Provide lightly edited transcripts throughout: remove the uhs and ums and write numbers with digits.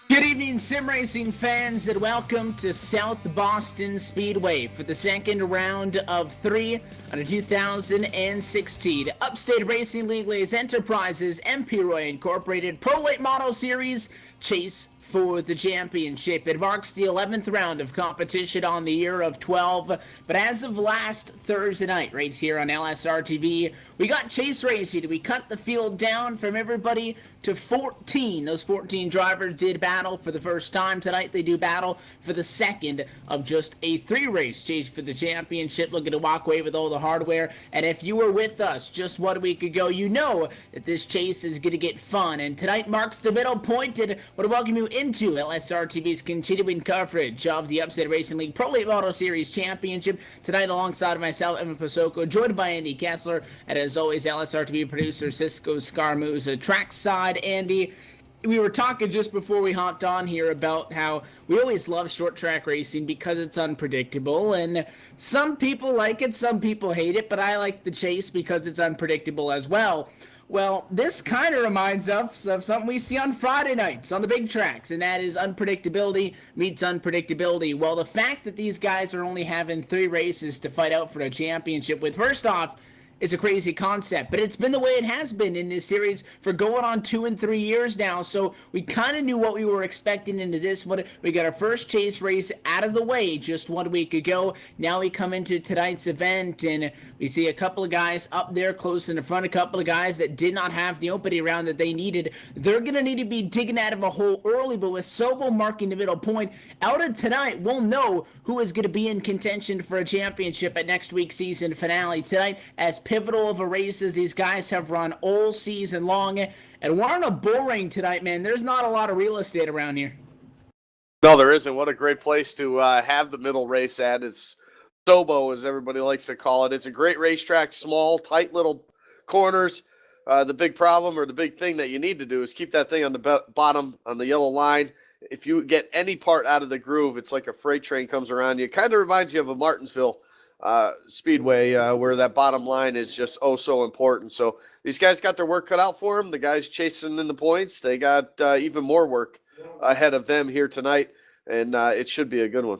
Good evening, sim racing fans, and welcome to South Boston Speedway for the second round of 3 on the 2016 Upstate Racing League Lays Enterprises MP Roy Incorporated Pro Late Model Series Chase for the championship. It marks the 11th round of competition on the year of 12, but as of last Thursday night, right here on LSRTV, we got chase racing. We cut the field down from everybody to 14. Those 14 drivers did battle for the first time. Tonight they do battle for the second of just a 3-race chase for the championship. Looking to walk away with all the hardware. And if you were with us just 1 week ago, you know that this chase is going to get fun. And tonight marks the middle point, and I want to welcome you into LSRTV's continuing coverage of the Upstate Racing League Pro Late Model Series Championship. Tonight alongside myself, Evan Pasoko, joined by Andy Kessler, and as always, LSRTV producer Cisco Scarmuza. Trackside, Andy, we were talking just before we hopped on here about how we always love short track racing because it's unpredictable, and some people like it, some people hate it, but I like the chase because it's unpredictable as well. Well, this kind of reminds us of something we see on Friday nights on the big tracks, and that is unpredictability meets unpredictability. Well, the fact that these guys are only having 3 races to fight out for the championship with, first off, is a crazy concept, but it's been the way it has been in this series for going on 2 and 3 years now, so we kind of knew what we were expecting into this one. We got our first chase race out of the way just 1 week ago. Now we come into tonight's event, and we see a couple of guys up there close in the front, a couple of guys that did not have the opening round that they needed. They're going to need to be digging out of a hole early, but with Sobo marking the middle point, out of tonight, we'll know who is going to be in contention for a championship at next week's season finale. Tonight, as pivotal of a race as these guys have run all season long, and we're on a bull ring tonight, man. There's not a lot of real estate around here. No, there isn't. What a great place to have the middle race at. It's Sobo, as everybody likes to call it. It's a great racetrack, small, tight little corners. The big problem, or the big thing that you need to do, is keep that thing on the bottom, on the yellow line. If you get any part out of the groove, it's like a freight train comes around you. It kind of reminds you of a Martinsville Speedway, where that bottom line is just so important. So these guys got their work cut out for them. The guys chasing in the points, they got even more work ahead of them here tonight, and it should be a good one.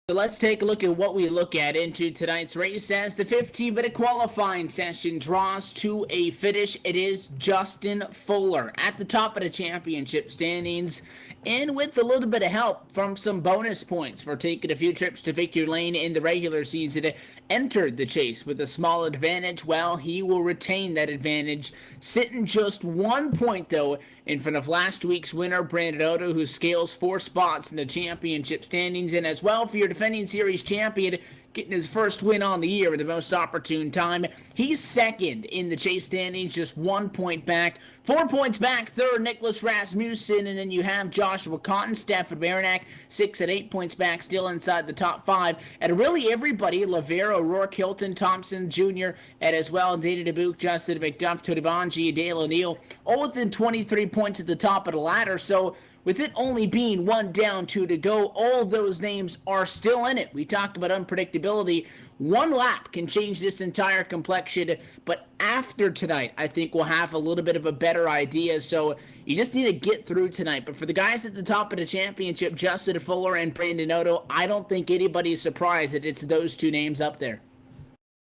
So let's take a look at what we look at into tonight's race as the 15-minute qualifying session draws to a finish. It is Justin Fuller at the top of the championship standings, and with a little bit of help from some bonus points for taking a few trips to victory lane in the regular season, entered the chase with a small advantage. Well, he will retain that advantage, sitting just 1 point, though, in front of last week's winner, Brandon Otto, who scales 4 spots in the championship standings. And as well, for your defending series champion, getting his first win on the year at the most opportune time, he's second in the chase standings, just 1 point back. 4 points back, third, Nicholas Rasmussen, and then you have Joshua Cotton, Stafford Marinac, 6 and 8 points back, still inside the top 5. And really everybody, Lavero, Rourke, Hilton, Thompson Jr., and as well, Dana DeBuke, Justin McDuff, Tony Bonji, Dale O'Neill, all within 23 points at the top of the ladder. So with it only being 1 down, 2 to go, all those names are still in it. We talked about unpredictability. 1 lap can change this entire complexion, but after tonight, I think we'll have a little bit of a better idea. So you just need to get through tonight. But for the guys at the top of the championship, Justin Fuller and Brandon Otto, I don't think anybody's surprised that it's those 2 names up there.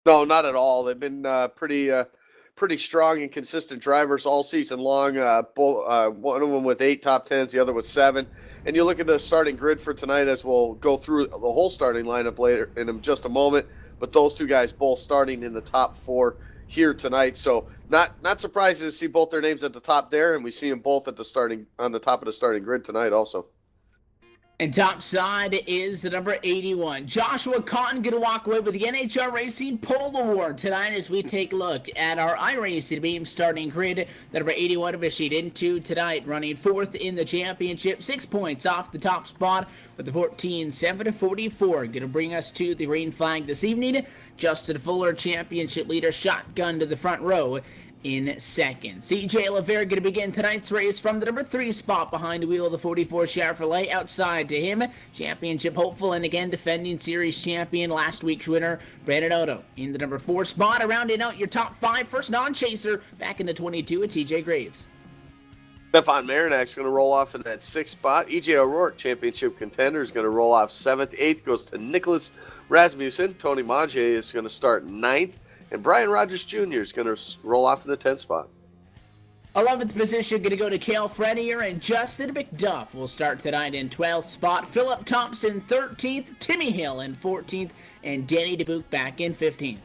No, not at all. They've been pretty strong and consistent drivers all season long. One of them with 8 top 10s, the other with 7. And you look at the starting grid for tonight, as we'll go through the whole starting lineup later in just a moment. But those 2 guys both starting in the top 4 here tonight. So not surprising to see both their names at the top there, and we see them both at on the top of the starting grid tonight also. And topside is the number 81. Joshua Cotton going to walk away with the NHR Racing Pole Award tonight as we take a look at our iRacing beam starting grid. The number 81 machine into tonight, running fourth in the championship. 6 points off the top spot with the 14.744. Going to bring us to the green flag this evening. Justin Fuller, championship leader, shotgun to the front row in second. CJ Lavere going to begin tonight's race from the number 3 spot behind the wheel of the 44 Chevrolet. Outside to him, championship hopeful and again defending series champion, last week's winner, Brandon Otto in the number 4 spot. Rounding out your top 5, first non-chaser back in the 22 with TJ Graves. Stefan Marinak's going to roll off in that 6th spot. EJ O'Rourke, championship contender, is going to roll off 7th. 8th goes to Nicholas Rasmussen. Tony Manje is going to start 9th. And Brian Rogers Jr. is going to roll off in the 10th spot. 11th position going to go to Cale Frenier, and Justin McDuff will start tonight in 12th spot. Philip Thompson 13th, Timmy Hill in 14th, and Danny DeBuke back in 15th.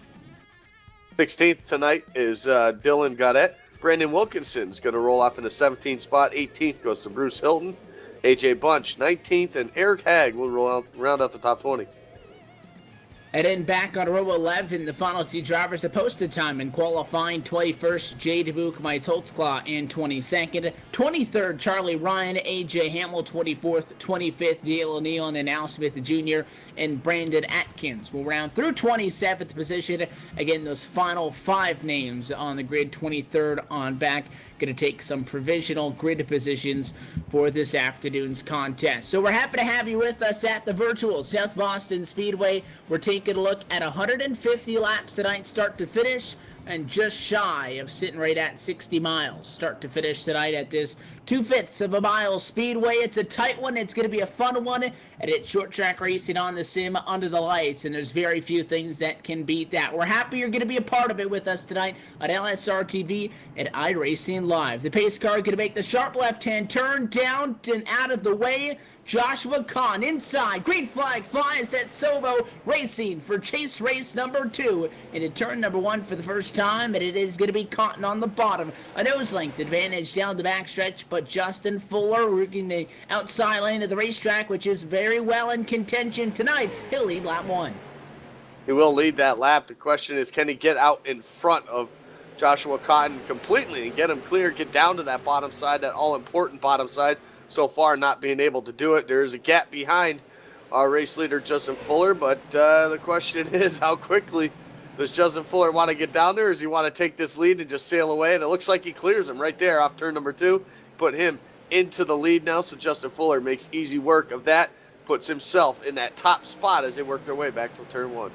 16th tonight is Dylan Gaudette. Brandon Wilkinson is going to roll off in the 17th spot. 18th goes to Bruce Hilton. AJ Bunch 19th, and Eric Hagg will round out the top 20. And then back on row 11, the final 2 drivers the posted time in qualifying. 21st, Jay DeBuke, Mike Holtzclaw in 22nd. 23rd, Charlie Ryan, AJ Hamill, 24th. 25th, Dale O'Neill, and Al Smith Jr. and Brandon Atkins will round through 27th position. Again, those final 5 names on the grid, 23rd on back. Going to take some provisional grid positions for this afternoon's contest. So we're happy to have you with us at the virtual South Boston Speedway. We're taking a look at 150 laps tonight, start to finish, and just shy of sitting right at 60 miles. Start to finish tonight at this 2/5 of a mile speedway. It's a tight one. It's going to be a fun one. And it's short track racing on the sim under the lights. And there's very few things that can beat that. We're happy you're going to be a part of it with us tonight on LSRTV and iRacing Live. The pace car going to make the sharp left-hand turn down and out of the way. Joshua Kahn inside. Green flag flies at Sobo Racing for chase race number 2 into turn number 1 for the first time, and it is going to be Cotton on the bottom. A nose length advantage down the backstretch, but Justin Fuller working the outside lane of the racetrack, which is very well in contention tonight. He'll lead lap 1. He will lead that lap. The question is, can he get out in front of Joshua Cotton completely and get him clear, get down to that bottom side, that all-important bottom side? So far, not being able to do it. There is a gap behind our race leader, Justin Fuller, but the question is, how quickly does Justin Fuller want to get down there? Or does he want to take this lead and just sail away? And it looks like he clears him right there off turn number 2. Put him into the lead now, so Justin Fuller makes easy work of that, puts himself in that top spot as they work their way back to turn 1.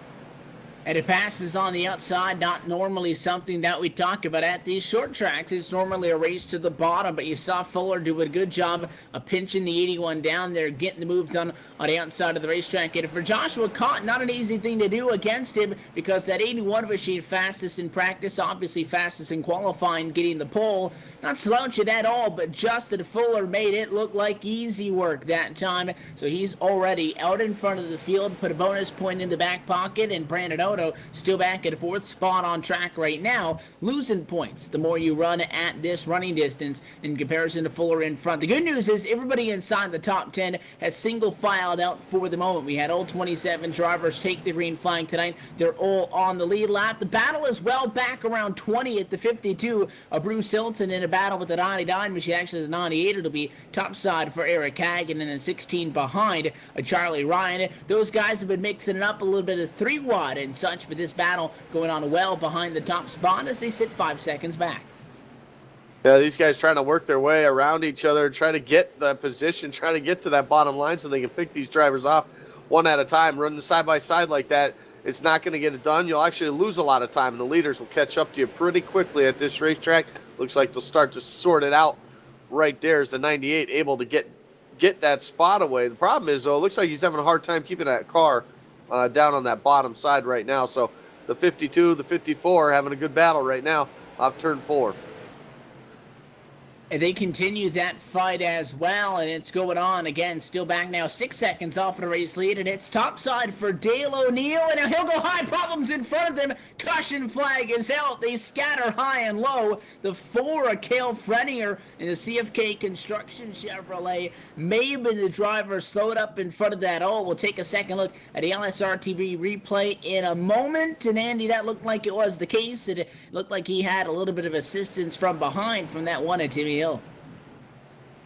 And it passes on the outside, not normally something that we talk about at these short tracks. It's normally a race to the bottom, but you saw Fuller do a good job of pinching the 81 down there, getting the move done on the outside of the racetrack. And for Joshua Cotton, not an easy thing to do against him, because that 81 machine, fastest in practice, obviously fastest in qualifying, getting the pole. Not slouching at all, but Justin Fuller made it look like easy work that time. So he's already out in front of the field, put a bonus point in the back pocket, and Brandon Otto still back at 4th spot on track right now, losing points the more you run at this running distance in comparison to Fuller in front. The good news is everybody inside the top 10 has single filed out for the moment. We had all 27 drivers take the green flag tonight. They're all on the lead lap. The battle is well back around 20 at the 52 of Bruce Hilton in a battle with the 99 machine. Actually, the 98 it'll be topside for Eric Hagen, and then 16 behind Charlie Ryan. Those guys have been mixing it up a little bit of 3-wide and such, but this battle going on well behind the top spot as they sit 5 seconds back. Yeah, these guys trying to work their way around each other, try to get the position, trying to get to that bottom line so they can pick these drivers off one at a time. Running side by side like that, it's not going to get it done. You'll actually lose a lot of time, and the leaders will catch up to you pretty quickly at this racetrack. Looks like they'll start to sort it out right there as the 98 able to get that spot away. The problem is, though, it looks like he's having a hard time keeping that car down on that bottom side right now. So the 52, the 54 having a good battle right now off turn 4. And they continue that fight as well, and it's going on again. Still back now, 6 seconds off of the race lead, and it's topside for Dale O'Neill, and now he'll go high. Problems in front of them. Caution flag is out. They scatter high and low. The 4 Cale Frenier in the CFK Construction Chevrolet may have been the driver slowed up in front of that. Oh, we'll take a second look at the LSRTV replay in a moment, and Andy, that looked like it was the case. It looked like he had a little bit of assistance from behind from that one at Timmy Hill.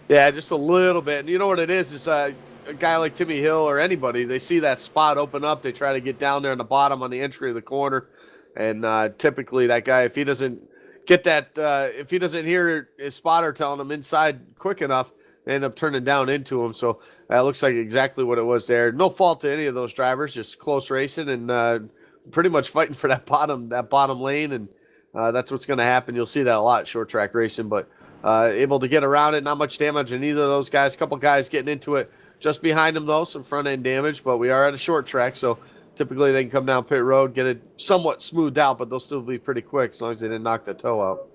Yeah, just a little bit. And you know what it is a guy like Timmy Hill or anybody, they see that spot open up, they try to get down there on the bottom on the entry of the corner. And typically that guy, if he doesn't get that, if he doesn't hear his spotter telling him inside quick enough, they end up turning down into him. So that looks like exactly what it was there. No fault to any of those drivers, just close racing and pretty much fighting for that bottom lane. And that's what's going to happen. You'll see that a lot short track racing, but able to get around it. Not much damage on either of those guys. A couple guys getting into it just behind them, though, some front-end damage. But we are at a short track, so typically they can come down pit road, get it somewhat smoothed out, but they'll still be pretty quick as long as they didn't knock the toe out.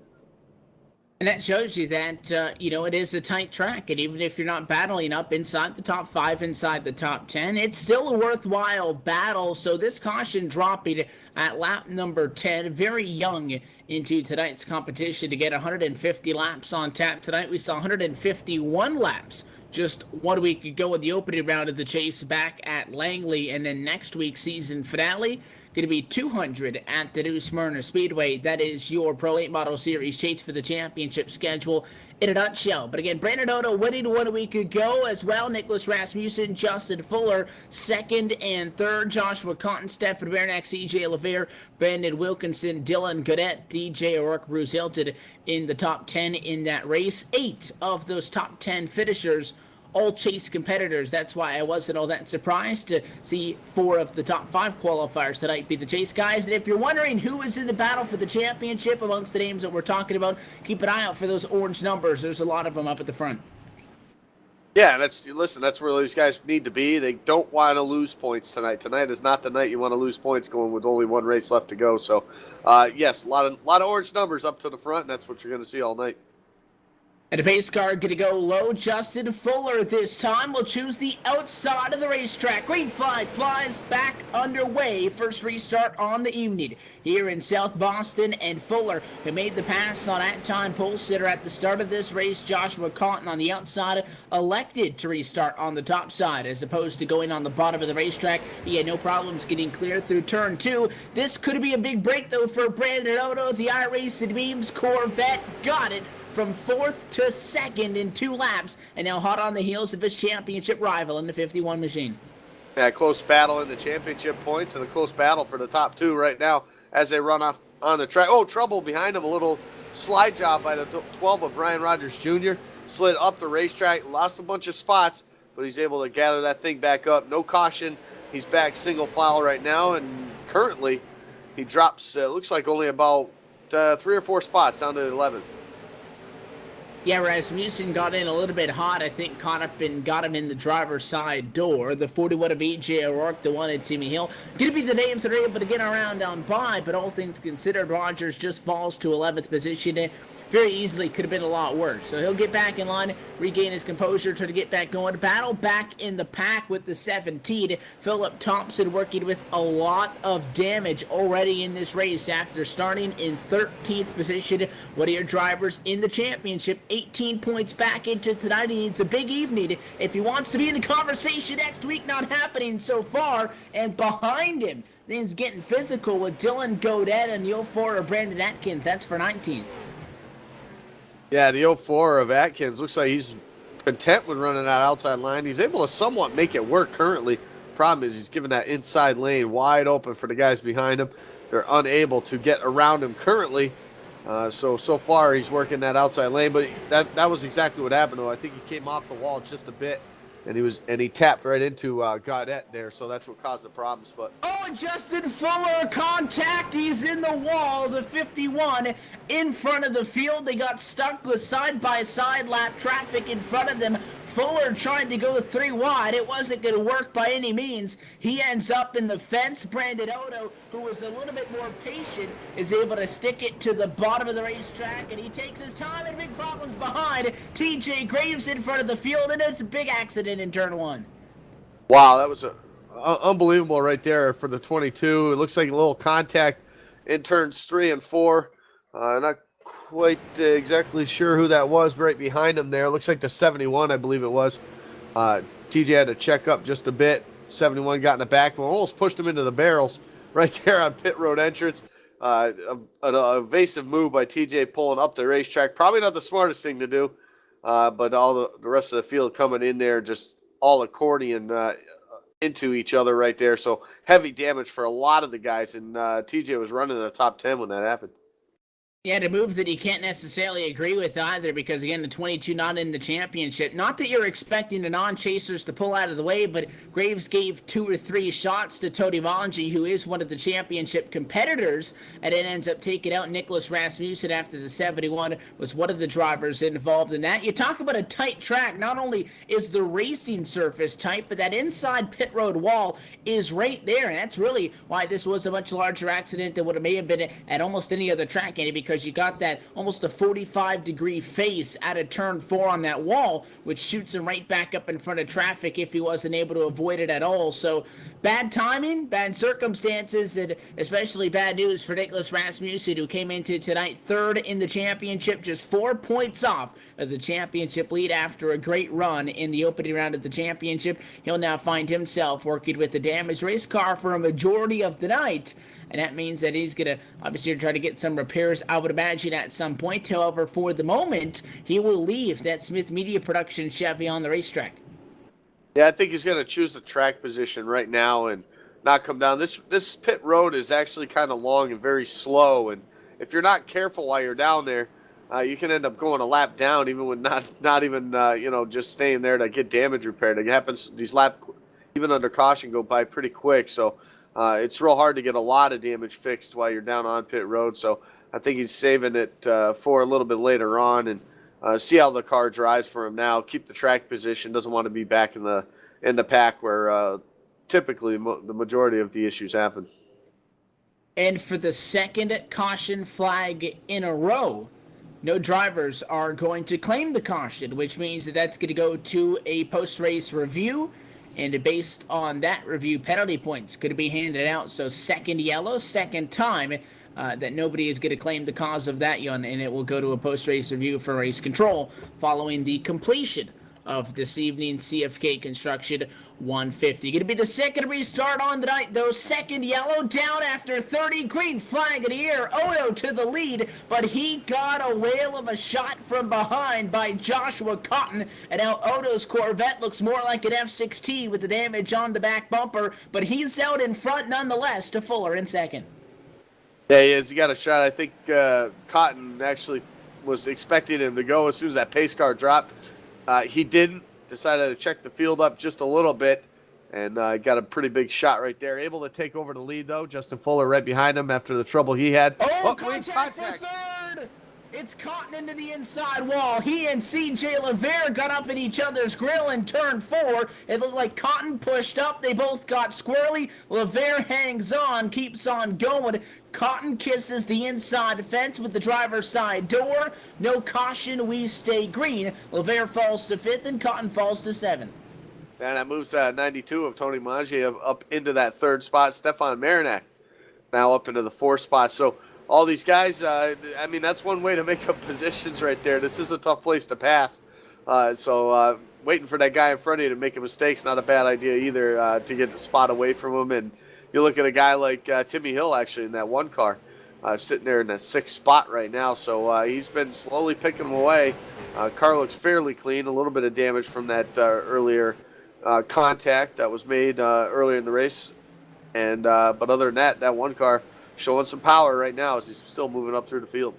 And that shows you that, it is a tight track. And even if you're not battling up inside the top 5, inside the top 10, it's still a worthwhile battle. So this caution dropping at lap number 10, very young into tonight's competition to get 150 laps on tap. Tonight we saw 151 laps just 1 week ago in the opening round of the chase back at Langley. And then next week's season finale going to be 200 at the new Smyrna Speedway. That is your Pro 8 Model Series chase for the championship schedule in a nutshell. But again, Brandon Otto winning 1 week ago as well. Nicholas Rasmussen, Justin Fuller, 2nd and 3rd. Joshua Cotton, Stefan Bernack, CJ LeVere, Brandon Wilkinson, Dylan Godet, DJ O'Rourke, Bruce Hilton in the top 10 in that race. 8 of those top 10 finishers all chase competitors. That's why I wasn't all that surprised to see 4 of the top 5 qualifiers tonight be the chase guys. And if you're wondering who is in the battle for the championship amongst the names that we're talking about, keep an eye out for those orange numbers. There's a lot of them up at the front. Yeah, that's where these guys need to be. They don't want to lose points tonight. Tonight is not the night you want to lose points going with only 1 race left to go. So, yes, a lot of orange numbers up to the front, and that's what you're going to see all night. And the pace car going to go low. Justin Fuller this time will choose the outside of the racetrack. Green flag flies back underway. First restart on the evening here in South Boston. And Fuller, who made the pass on at-time pole sitter at the start of this race, Joshua Cotton on the outside, elected to restart on the top side as opposed to going on the bottom of the racetrack. He had no problems getting clear through turn 2. This could be a big break, though, for Brandon Otto. The iRacing Beams Corvette got it from 4th to 2nd in 2 laps, and now hot on the heels of his championship rival in the 51 machine. Yeah, close battle in the championship points and a close battle for the top 2 right now as they run off on the track. Oh, trouble behind him. A little slide job by the 12 of Brian Rogers Jr. Slid up the racetrack, lost a bunch of spots, but he's able to gather that thing back up. No caution. He's back single file right now, and currently he drops, looks like only about 3 or 4 spots down to the 11th. Yeah, Rasmussen got in a little bit hot. I think caught up and got him in the driver's side door. The 41 of AJ O'Rourke, the 1 at Timmy Hill. Going to be the names that are able to get around on by, but all things considered, Rogers just falls to 11th position. Very easily could have been a lot worse. So he'll get back in line, regain his composure, try to get back going. Battle back in the pack with the 17. Philip Thompson working with a lot of damage already in this race after starting in 13th position. One of your drivers in the championship, 18 points back into tonight. He needs a big evening if he wants to be in the conversation next week. Not happening so far. And behind him, things getting physical with Dylan Godet and the 04 of Brandon Atkins. That's for 19th. Yeah, the 04 of Atkins looks like he's content with running that outside line. He's able to somewhat make it work currently. Problem is he's given that inside lane wide open for the guys behind him. They're unable to get around him currently. So far he's working that outside lane, but that was exactly what happened, though. I think he came off the wall just a bit, and he tapped right into Godet there, so that's what caused the problems. But and Justin Fuller contact. He's in the wall. The 51 in front of the field. They got stuck with side-by-side lap traffic in front of them. Fuller tried to go 3 wide. It wasn't going to work by any means. He ends up in the fence. Brandon Odo, who was a little bit more patient, is able to stick it to the bottom of the racetrack, and he takes his time, and big problems behind. TJ Graves in front of the field, and it's a big accident in turn 1. Wow, that was unbelievable right there for the 22. It looks like a little contact in turns 3 and 4. Not quite exactly sure who that was right behind him there. It looks like the 71, I believe it was. TJ had to check up just a bit. 71 got in the back, almost pushed him into the barrels right there on pit road entrance. An evasive move by TJ pulling up the racetrack. Probably not the smartest thing to do, but all the rest of the field coming in there just all accordion into each other right there. So heavy damage for a lot of the guys, and TJ was running in the top 10 when that happened. Yeah, a move that you can't necessarily agree with either because, again, the 22 not in the championship. Not that you're expecting the non-chasers to pull out of the way, but Graves gave 2 or 3 shots to Tony Monge, who is one of the championship competitors, and it ends up taking out Nicholas Rasmussen after the 71 was one of the drivers involved in that. You talk about a tight track. Not only is the racing surface tight, but that inside pit road wall is right there, and that's really why this was a much larger accident than what it may have been at almost any other track, Andy, because you got that almost a 45-degree face out of turn 4 on that wall, which shoots him right back up in front of traffic if he wasn't able to avoid it at all. So bad timing, bad circumstances, and especially bad news for Nicholas Rasmussen, who came into tonight 3rd in the championship, just 4 points off of the championship lead after a great run in the opening round of the championship. He'll now find himself working with a damaged race car for a majority of the night, and that means that he's going to obviously try to get some repairs, I would imagine, at some point. However, for the moment, he will leave that Smith Media Production Chevy on the racetrack. Yeah, I think he's going to choose the track position right now and not come down. This pit road is actually kind of long and very slow, and if you're not careful while you're down there, you can end up going a lap down, even with not even just staying there to get damage repaired. It happens. These laps, even under caution, go by pretty quick. So it's real hard to get a lot of damage fixed while you're down on pit road. So I think he's saving it for a little bit later on and see how the car drives for him now. Keep the track position. Doesn't want to be back in the pack where typically the majority of the issues happen. And for the second caution flag in a row, no drivers are going to claim the caution, which means that that's going to go to a post-race review, and based on that review, penalty points could be handed out. So second yellow, second time that nobody is going to claim the cause of that, and it will go to a post-race review for race control following the completion of this evening's CFK Construction 150. Going to be the second restart on the night, though. Second yellow down after 30. Green flag in the air. Odo to the lead, but he got a whale of a shot from behind by Joshua Cotton. And now Odo's Corvette looks more like an F-16 with the damage on the back bumper, but he's out in front nonetheless to Fuller in second. Yeah, he is. He got a shot. I think Cotton actually was expecting him to go as soon as that pace car dropped. He didn't. Decided to check the field up just a little bit and got a pretty big shot right there. Able to take over the lead, though. Justin Fuller right behind him after the trouble he had. Contact for third! It's Cotton into the inside wall. He and CJ LeVere got up in each other's grill in turn 4. It looked like Cotton pushed up. They both got squirrely. LeVere hangs on, keeps on going. Cotton kisses the inside fence with the driver's side door. No caution, we stay green. LeVere falls to 5th and Cotton falls to 7th. And that moves 92 of Tony Monge up into that 3rd spot. Stefan Marinac now up into the 4th spot. So all these guys, that's one way to make up positions right there. This is a tough place to pass. So waiting for that guy in front of you to make a mistake's not a bad idea either to get the spot away from him. And you look at a guy like Timmy Hill, actually, in that one car, sitting there in that 6th spot right now. So he's been slowly picking them away. Car looks fairly clean. A little bit of damage from that earlier contact that was made earlier in the race. And but other than that, that one car showing some power right now as he's still moving up through the field.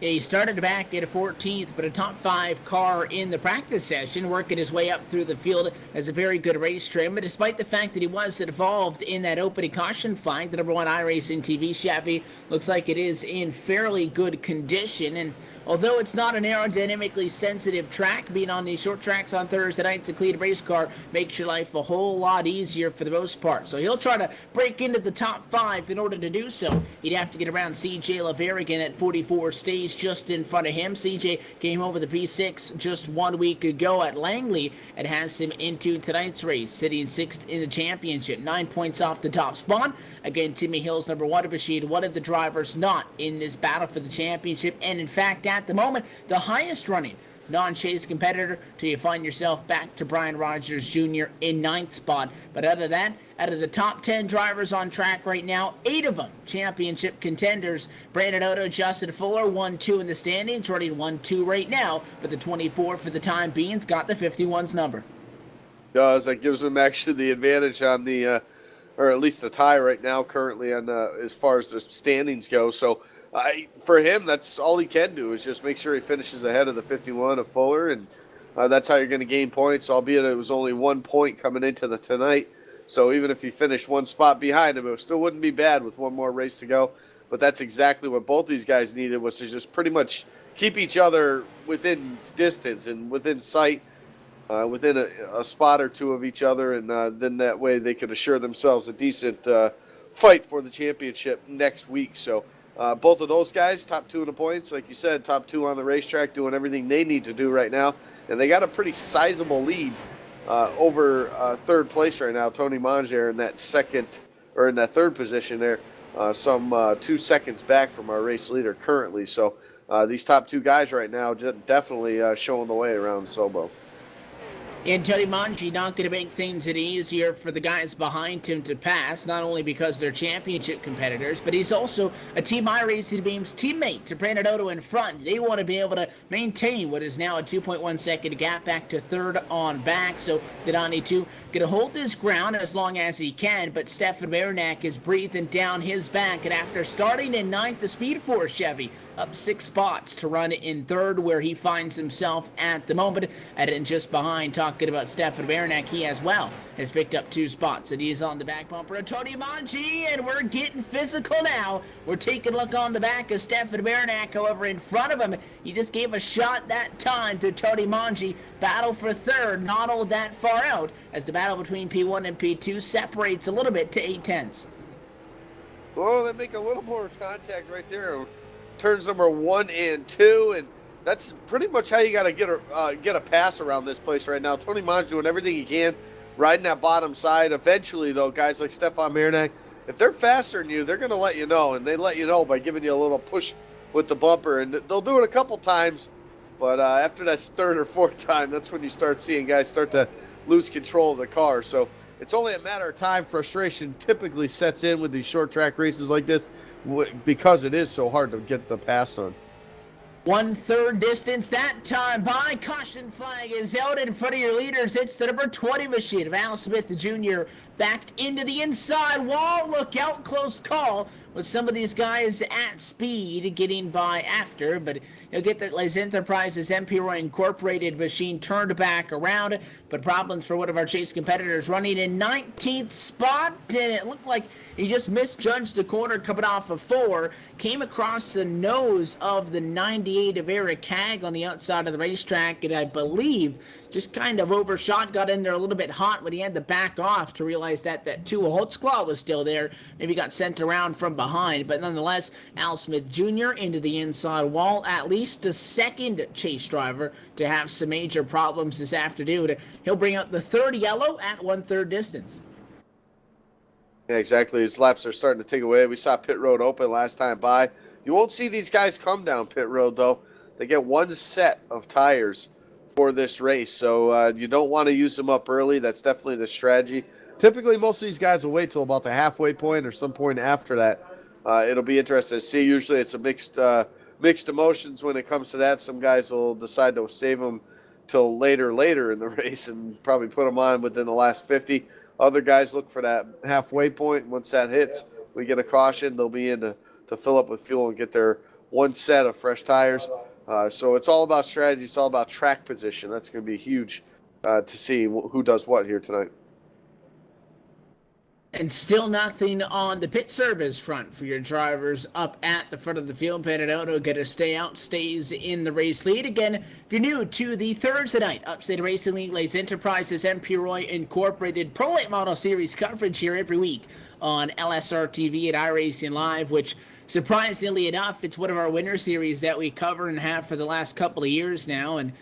Yeah, he started back at a 14th, but a top 5 car in the practice session, working his way up through the field as a very good race trim. But despite the fact that he was involved in that opening caution flag, the number 1 iRacing TV Chevy looks like it is in fairly good condition. And although it's not an aerodynamically sensitive track, being on these short tracks on Thursday nights, a clean race car makes your life a whole lot easier for the most part. So he'll try to break into the top 5. In order to do so, he'd have to get around CJ LaVerrigan at 44, stays just in front of him. CJ came home with a P6 just 1 week ago at Langley and has him into tonight's race, sitting 6th in the championship, 9 points off the top spot. Again, Timmy Hill's number 1 machine, one of the drivers not in this battle for the championship, and in fact, at the moment, the highest running non-chase competitor till you find yourself back to Brian Rogers Jr. in 9th spot. But out of that, out of the top 10 drivers on track right now, 8 of them championship contenders. Brandon Otto, Justin Fuller, 1-2 in the standings, running 1-2 right now, but the 24 for the time being's got the 51's number. Does that gives him actually the advantage on the, or at least the tie right now currently on as far as the standings go. So for him, that's all he can do is just make sure he finishes ahead of the 51 of Fuller, and that's how you're going to gain points, albeit it was only 1 point coming into the tonight. So even if he finished 1 spot behind him, it still wouldn't be bad with 1 more race to go. But that's exactly what both these guys needed, was to just pretty much keep each other within distance and within sight, within a spot or 2 of each other, and then that way they could assure themselves a decent fight for the championship next week. So both of those guys, top 2 in the points, like you said, top 2 on the racetrack, doing everything they need to do right now. And they got a pretty sizable lead over 3rd place right now. Tony Manger in that in that 3rd position there, some 2 seconds back from our race leader currently. So these top 2 guys right now definitely showing the way around Sobo. And Tony Manji not going to make things any easier for the guys behind him to pass, not only because they're championship competitors, but he's also a Team iRacing Beams teammate to Brandon Otto in front. They want to be able to maintain what is now a 2.1 second gap back to 3rd on back, so they don't need to going to hold his ground as long as he can, but Stefan Marinac is breathing down his back, and after starting in 9th, the Speed Force Chevy up 6 spots to run in 3rd, where he finds himself at the moment. And just behind, talking about Stefan Marinac, he as well has picked up 2 spots, and he's on the back bumper of Tony Manji, and we're getting physical now. We're taking a look on the back of Stefan Marinac, however, in front of him, he just gave a shot that time to Tony Manji. Battle for 3rd, not all that far out, as the battle between P1 and P2 separates a little bit to 8/10. Well, they make a little more contact right there. Turns number 1 and 2, and that's pretty much how you got to get a pass around this place right now. Tony Manj doing everything he can, riding that bottom side. Eventually, though, guys like Stefan Marinac, if they're faster than you, they're going to let you know, and they let you know by giving you a little push with the bumper, and they'll do it a couple times, but after that 3rd or 4th time, that's when you start seeing guys start to lose control of the car. So it's only a matter of time. Frustration typically sets in with these short track races like this, because it is so hard to get the pass on. 1/3 distance that time by. Caution flag is out in front of your leaders. It's the number 20 machine of Al Smith Jr. backed into the inside wall. Look out, close call with some of these guys at speed getting by after, but you'll get that Les Enterprises MP Roy Incorporated machine turned back around, but problems for one of our chase competitors running in 19th spot, and it looked like he just misjudged the corner coming off of 4, came across the nose of the 98 of Eric Hag on the outside of the racetrack, and I believe just kind of overshot, got in there a little bit hot when he had to back off to realize that that Tua Holtzclaw was still there. Maybe got sent around from behind, but nonetheless, Al Smith Jr. into the inside wall, at least a 2nd chase driver to have some major problems this afternoon. He'll bring out the 3rd yellow at 1/3 distance. Yeah, exactly. His laps are starting to take away. We saw pit road open last time by. You won't see these guys come down pit road, though. They get 1 set of tires for this race, so you don't want to use them up early. That's definitely the strategy. Typically, most of these guys will wait till about the halfway point or some point after that. It'll be interesting to see. Usually it's a mixed emotions when it comes to that. Some guys will decide to save them till later in the race and probably put them on within the last 50. Other guys look for that halfway point. Once that hits, we get a caution. They'll be in to fill up with fuel and get their 1 set of fresh tires. So it's all about strategy. It's all about track position. That's going to be huge to see who does what here tonight. And still nothing on the pit service front for your drivers up at the front of the field. Panadotto going to stay out, stays in the race lead. Again, if you're new to the Thursday night Upstate Racing League Lays Enterprises MP Roy Incorporated Pro Late Model Series coverage here every week on LSRTV and iRacing Live, which surprisingly enough, it's one of our winter series that we cover and have for the last couple of years now. And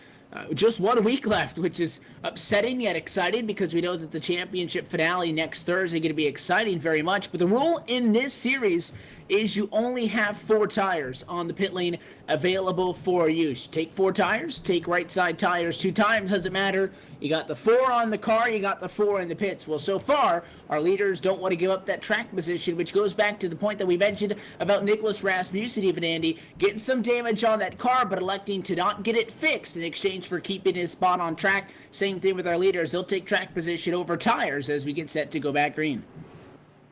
just 1 week left, which is upsetting yet exciting because we know that the championship finale next Thursday is going to be exciting very much. But the rule in this series is you only have 4 tires on the pit lane available for use. Take 4 tires, take right side tires 2 times, doesn't matter. You got the 4 on the car, you got the 4 in the pits. Well, so far, our leaders don't want to give up that track position, which goes back to the point that we mentioned about Nicholas Rasmussen, even Andy, getting some damage on that car, but electing to not get it fixed in exchange for keeping his spot on track. Same thing with our leaders. They'll take track position over tires as we get set to go back green.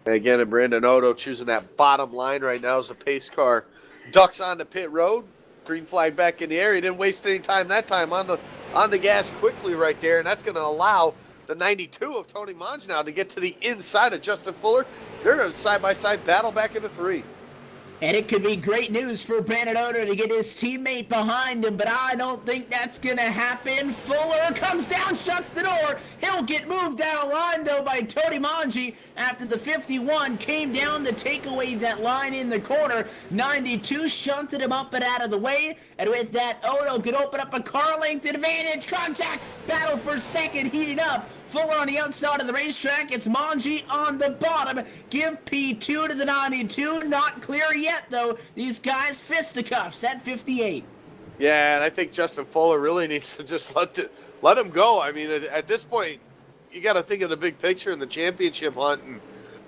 Again, and Brandon Odo choosing that bottom line right now as the pace car ducks onto pit road. Green flag back in the air. He didn't waste any time that time on the gas quickly right there, and that's going to allow the 92 of Tony Monge now to get to the inside of Justin Fuller. They're a side-by-side battle back into 3. And it could be great news for Brandon Odo to get his teammate behind him, but I don't think that's going to happen. Fuller comes down, shuts the door. He'll get moved out of line, though, by Tony Monge after the 51 came down to take away that line in the corner. 92 shunted him up and out of the way, and with that, Odo could open up a car length advantage. Contact, battle for second heating up. Fuller on the outside of the racetrack. It's Monge on the bottom. Give P2 to the 92. Not clear yet, though. These guys fisticuffs at 58. Yeah, and I think Justin Fuller really needs to just let him go. I mean, at this point, you got to think of the big picture in the championship hunt. And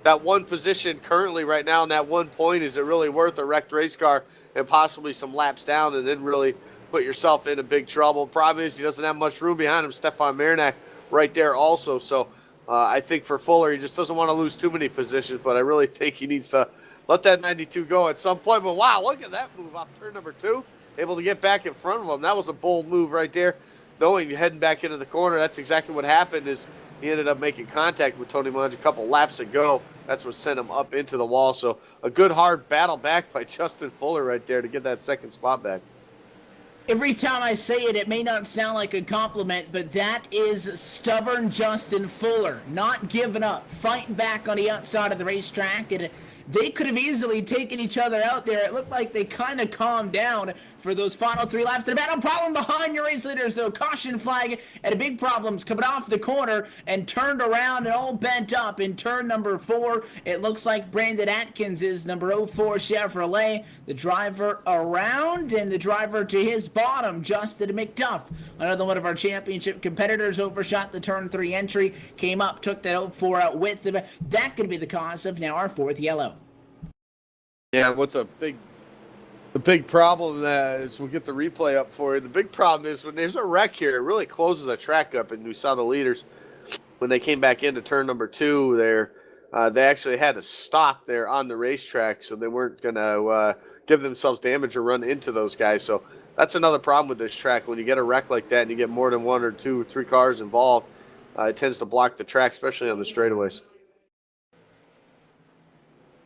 that one position currently right now and that 1 point, is it really worth a wrecked race car and possibly some laps down and then really put yourself into big trouble? Problem is he doesn't have much room behind him. Stefan Marinac right there also. So I think for Fuller, he just doesn't want to lose too many positions, but I really think he needs to let that 92 go at some point. But wow, look at that move off turn number 2. Able to get back in front of him. That was a bold move right there. Knowing you're heading back into the corner, that's exactly what happened. Is he ended up making contact with Tony Monge a couple laps ago. That's what sent him up into the wall. So a good hard battle back by Justin Fuller right there to get that second spot back. Every time I say it, it may not sound like a compliment, but that is stubborn Justin Fuller. Not giving up, fighting back on the outside of the racetrack, and they could have easily taken each other out there. It looked like they kind of calmed down for those final 3 laps. And a battle problem behind your race leader, so caution flag, and a big problem's coming off the corner and turned around and all bent up in turn number 4. It looks like Brandon Atkins is number 04 Chevrolet, the driver around, and the driver to his bottom, Justin McDuff. Another one of our championship competitors overshot the turn 3 entry, came up, took that 04 out with him. That could be the cause of now our 4th yellow. Yeah, the big problem is, we'll get the replay up for you. The big problem is when there's a wreck here, it really closes the track up, and we saw the leaders when they came back into turn number 2 there. They actually had to stop there on the racetrack, so they weren't going to give themselves damage or run into those guys. So that's another problem with this track. When you get a wreck like that and you get more than 1 or 2 or 3 cars involved, it tends to block the track, especially on the straightaways.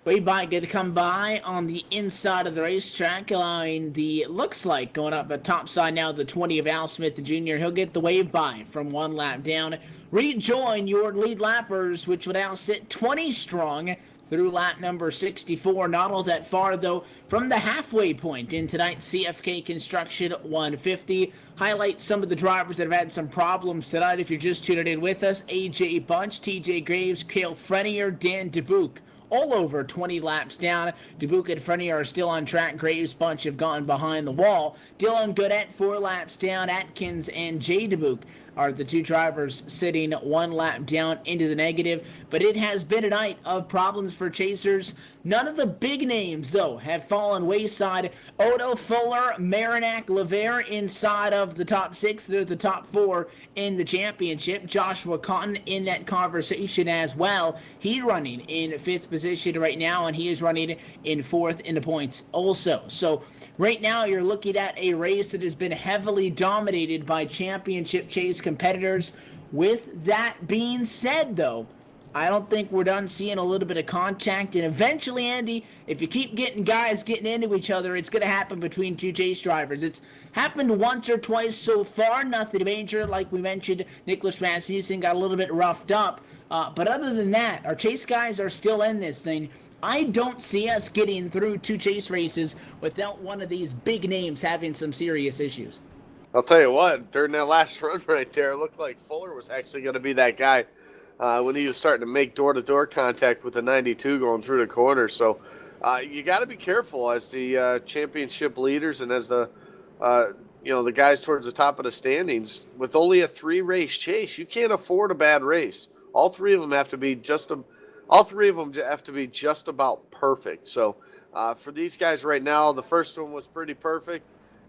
Wave by going to come by on the inside of the racetrack, allowing the, looks like, going up the top side now, the 20 of Al Smith Jr. He'll get the wave by from 1 lap down. Rejoin your lead lappers, which will now sit 20 strong through lap number 64. Not all that far, though, from the halfway point in tonight's CFK Construction 150. Highlight some of the drivers that have had some problems tonight. If you're just tuning in with us, AJ Bunch, TJ Graves, Cale Frenier, Dan DeBuke. All over 20 laps down. Dubuque and Frenier are still on track. Graves' bunch have gone behind the wall. Dylan Goodette 4 laps down. Atkins and Jay Dubuque are the 2 drivers sitting 1 lap down into the negative. But it has been a night of problems for chasers. None of the big names, though, have fallen wayside. Odo, Fuller, Marinac, Levere inside of the top 6. They're the top 4 in the championship. Joshua Cotton in that conversation as well. He's running in 5th position right now, and he is running in 4th in the points also. So right now you're looking at a race that has been heavily dominated by championship chase competitors. With that being said, though, I don't think we're done seeing a little bit of contact. And eventually, Andy, if you keep getting guys getting into each other, it's going to happen between two chase drivers. It's happened once or twice so far, nothing major. Like we mentioned, Nicholas Rasmussen got a little bit roughed up. But other than that, our chase guys are still in this thing. I don't see us getting through two chase races without one of these big names having some serious issues. I'll tell you what, during that last run right there, it looked like Fuller was actually going to be that guy when he was starting to make door-to-door contact with the 92 going through the corner. So you got to be careful as the championship leaders and as the the guys towards the top of the standings. With only a 3-race chase, you can't afford a bad race. All three of them have to be just about perfect. So for these guys right now, the first one was pretty perfect.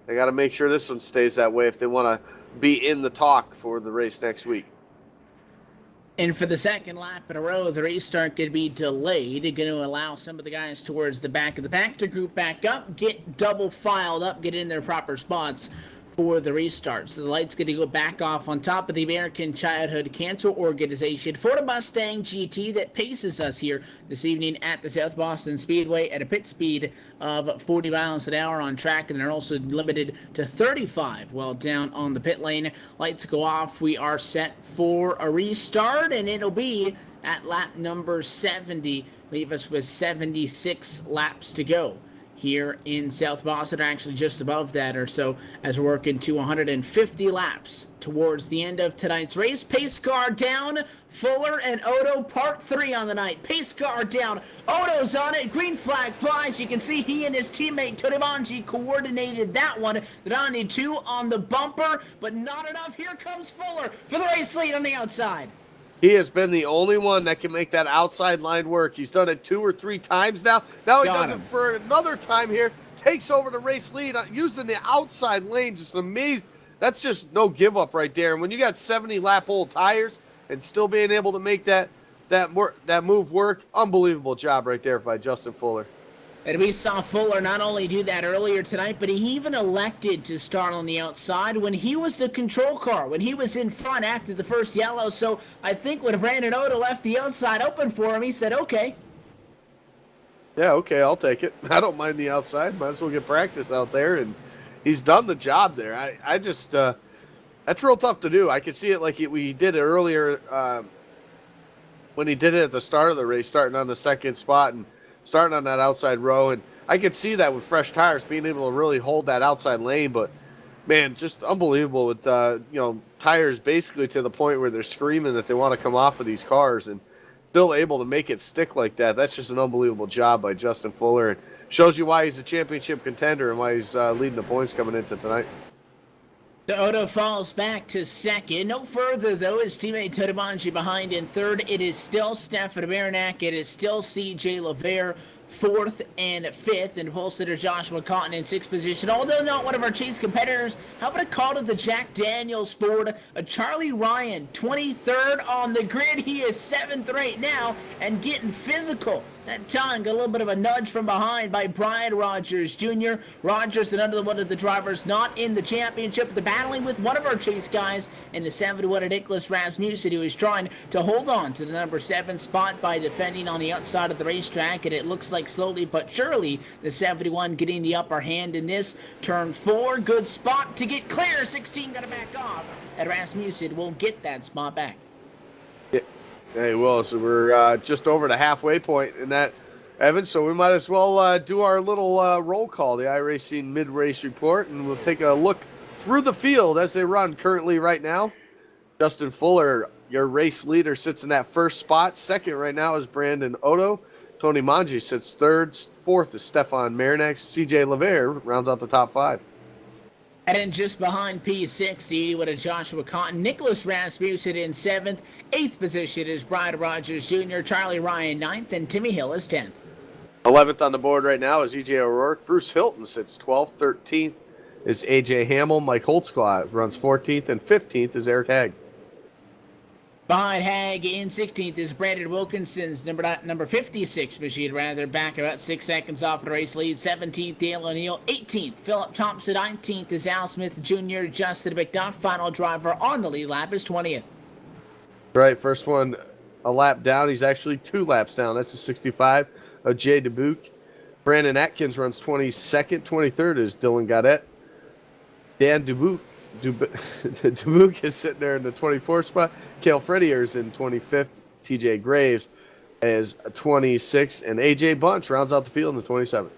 They got to make sure this one stays that way if they want to be in the talk for the race next week. And for the second lap in a row, the restart could be delayed. Going to allow some of the guys towards the back of the pack to group back up, get double filed up, get in their proper spots for the restart. So the light's going to go back off on top of the American Childhood Cancer Organization for the Mustang GT that paces us here this evening at the South Boston Speedway at a pit speed of 40 miles an hour on track, and they're also limited to 35 while down on the pit lane. Lights go off. We are set for a restart, and it'll be at lap number 70. Leave us with 76 laps to go here in South Boston, actually just above that or so, as we're working to 150 laps towards the end of tonight's race. Pace car down, Fuller and Odo, part 3 on the night. Pace car down, Odo's on it, green flag flies. You can see he and his teammate Todemanji coordinated that one. The 92 on the bumper, but not enough. Here comes Fuller for the race lead on the outside. He has been the only one that can make that outside line work. He's done it 2 or 3 times now. Now he does it for another time here. Takes over the race lead using the outside lane. Just amazing. That's just no give up right there. And when you got 70-lap-old tires and still being able to make that move work, unbelievable job right there by Justin Fuller. And we saw Fuller not only do that earlier tonight, but he even elected to start on the outside when he was the control car, when he was in front after the first yellow. So I think when Brandon Oda left the outside open for him, he said, okay. Yeah, okay, I'll take it. I don't mind the outside. Might as well get practice out there. And he's done the job there. I just, that's real tough to do. I could see it like we did it earlier when he did it at the start of the race, starting on the second spot and starting on that outside row. And I could see that with fresh tires, being able to really hold that outside lane. But, man, just unbelievable with, tires basically to the point where they're screaming that they want to come off of these cars and still able to make it stick like that. That's just an unbelievable job by Justin Fuller. It shows you why he's a championship contender and why he's leading the points coming into tonight. The Odo falls back to second. No further, though, his teammate Todemanji behind in third. It is still Stefan Baranek. It is still CJ LeVere, 4th and 5th. And pole sitter Joshua Cotton in 6th position. Although not one of our chase competitors, how about a call to the Jack Daniels Ford? A Charlie Ryan, 23rd on the grid. He is 7th right now and getting physical. That time got a little bit of a nudge from behind by Brian Rogers Jr. Rogers, another one of the drivers not in the championship. They're battling with one of our chase guys in the 71 of Nicholas Rasmussen, who is trying to hold on to the number 7 spot by defending on the outside of the racetrack. And it looks like slowly but surely the 71 getting the upper hand in this. Turn 4, good spot to get clear. 16 got to back off. And Rasmussen won't get that spot back. Hey, well, so we're just over the halfway point in that, Evan, so we might as well do our little roll call, the iRacing mid-race report, and we'll take a look through the field as they run currently right now. Justin Fuller, your race leader, sits in that first spot. Second right now is Brandon Odo. Tony Manji sits third. 4th is Stefan Marinak. CJ LeVere rounds out the top 5. And then just behind P6, the 81 of Joshua Cotton, Nicholas Rasmussen in 7th. 8th position is Brian Rogers Jr., Charlie Ryan 9th, and Timmy Hill is 10th. 11th on the board right now is E.J. O'Rourke. Bruce Hilton sits 12th. 13th is A.J. Hamill. Mike Holtzclaw runs 14th, and 15th is Eric Hagg. Behind Hagg in 16th is Brandon Wilkinson's number 56 machine, rather, back about 6 seconds off the race lead. 17th, Dale O'Neill. 18th, Philip Thompson. 19th is Al Smith Jr. Justin McDuff, final driver on the lead lap, is 20th. Right, first one a lap down. He's actually 2 laps down. That's the 65 of Jay Dubuque. Brandon Atkins runs 22nd. 23rd is Dylan Gaudette. Dan Dubuque is sitting there in the 24th spot. Cale Fredier is in 25th. TJ Graves is 26th. And AJ Bunch rounds out the field in the 27th.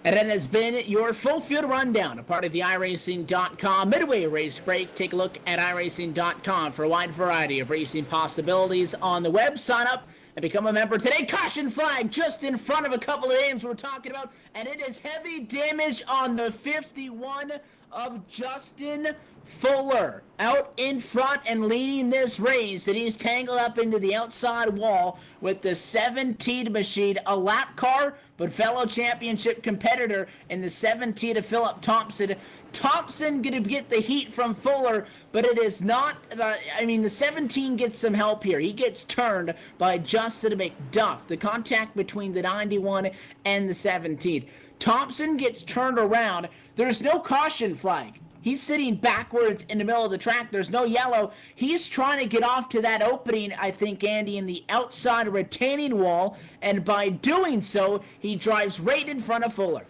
And it has been your full field rundown, a part of the iRacing.com Midway Race Break. Take a look at iRacing.com for a wide variety of racing possibilities on the web. Sign up and become a member today. Caution flag just in front of a couple of names we're talking about, and it is heavy damage on the 51 of Justin Fuller out in front and leading this race, and he's tangled up into the outside wall with the 17 machine, a lap car, but fellow championship competitor in the 17 of Philip Thompson. Thompson going to get the heat from Fuller, but it is not, the 17 gets some help here. He gets turned by Justin McDuff. The contact between the 91 and the 17. Thompson gets turned around. There's no caution flag. He's sitting backwards in the middle of the track. There's no yellow. He's trying to get off to that opening, I think, Andy, in the outside retaining wall. And by doing so, he drives right in front of Fuller.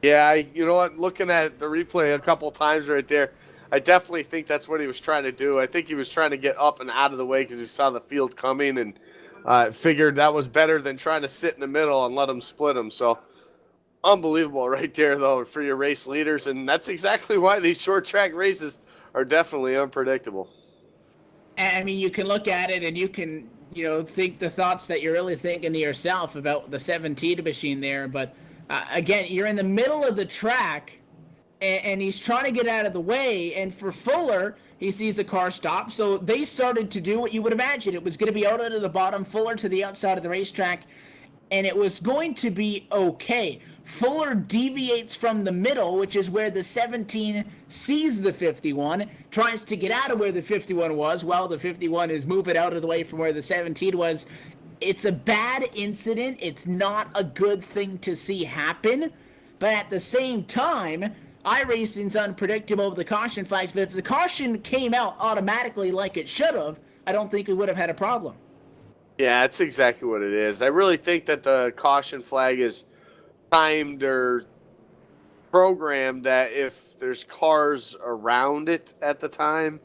Yeah, you know what? Looking at the replay a couple times right there, I definitely think that's what he was trying to do. I think he was trying to get up and out of the way because he saw the field coming and figured that was better than trying to sit in the middle and let him split him. So, unbelievable right there, though, for your race leaders. And that's exactly why these short track races are definitely unpredictable. I mean, you can look at it and you can, think the thoughts that you're really thinking to yourself about the 17 machine there. But again, you're in the middle of the track and he's trying to get out of the way. And for Fuller, he sees the car stop. So they started to do what you would imagine. It was going to be out of the bottom, Fuller to the outside of the racetrack. And it was going to be okay. Fuller deviates from the middle, which is where the 17 sees the 51, tries to get out of where the 51 was, while the 51 is moving out of the way from where the 17 was. It's a bad incident. It's not a good thing to see happen. But at the same time, iRacing's unpredictable with the caution flags. But if the caution came out automatically like it should have, I don't think we would have had a problem. Yeah, that's exactly what it is. I really think that the caution flag is timed or programmed that if there's cars around it at the time.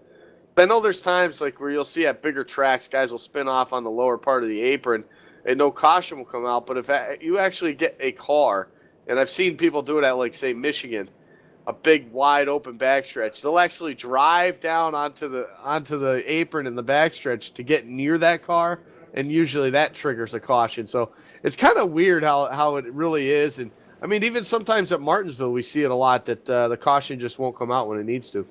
I know there's times like where you'll see at bigger tracks, guys will spin off on the lower part of the apron and no caution will come out. But if you actually get a car, and I've seen people do it at, like, say, Michigan, a big wide open backstretch, they'll actually drive down onto the apron in the backstretch to get near that car. And usually that triggers a caution. So it's kind of weird how it really is. And, I mean, even sometimes at Martinsville, we see it a lot that the caution just won't come out when it needs to.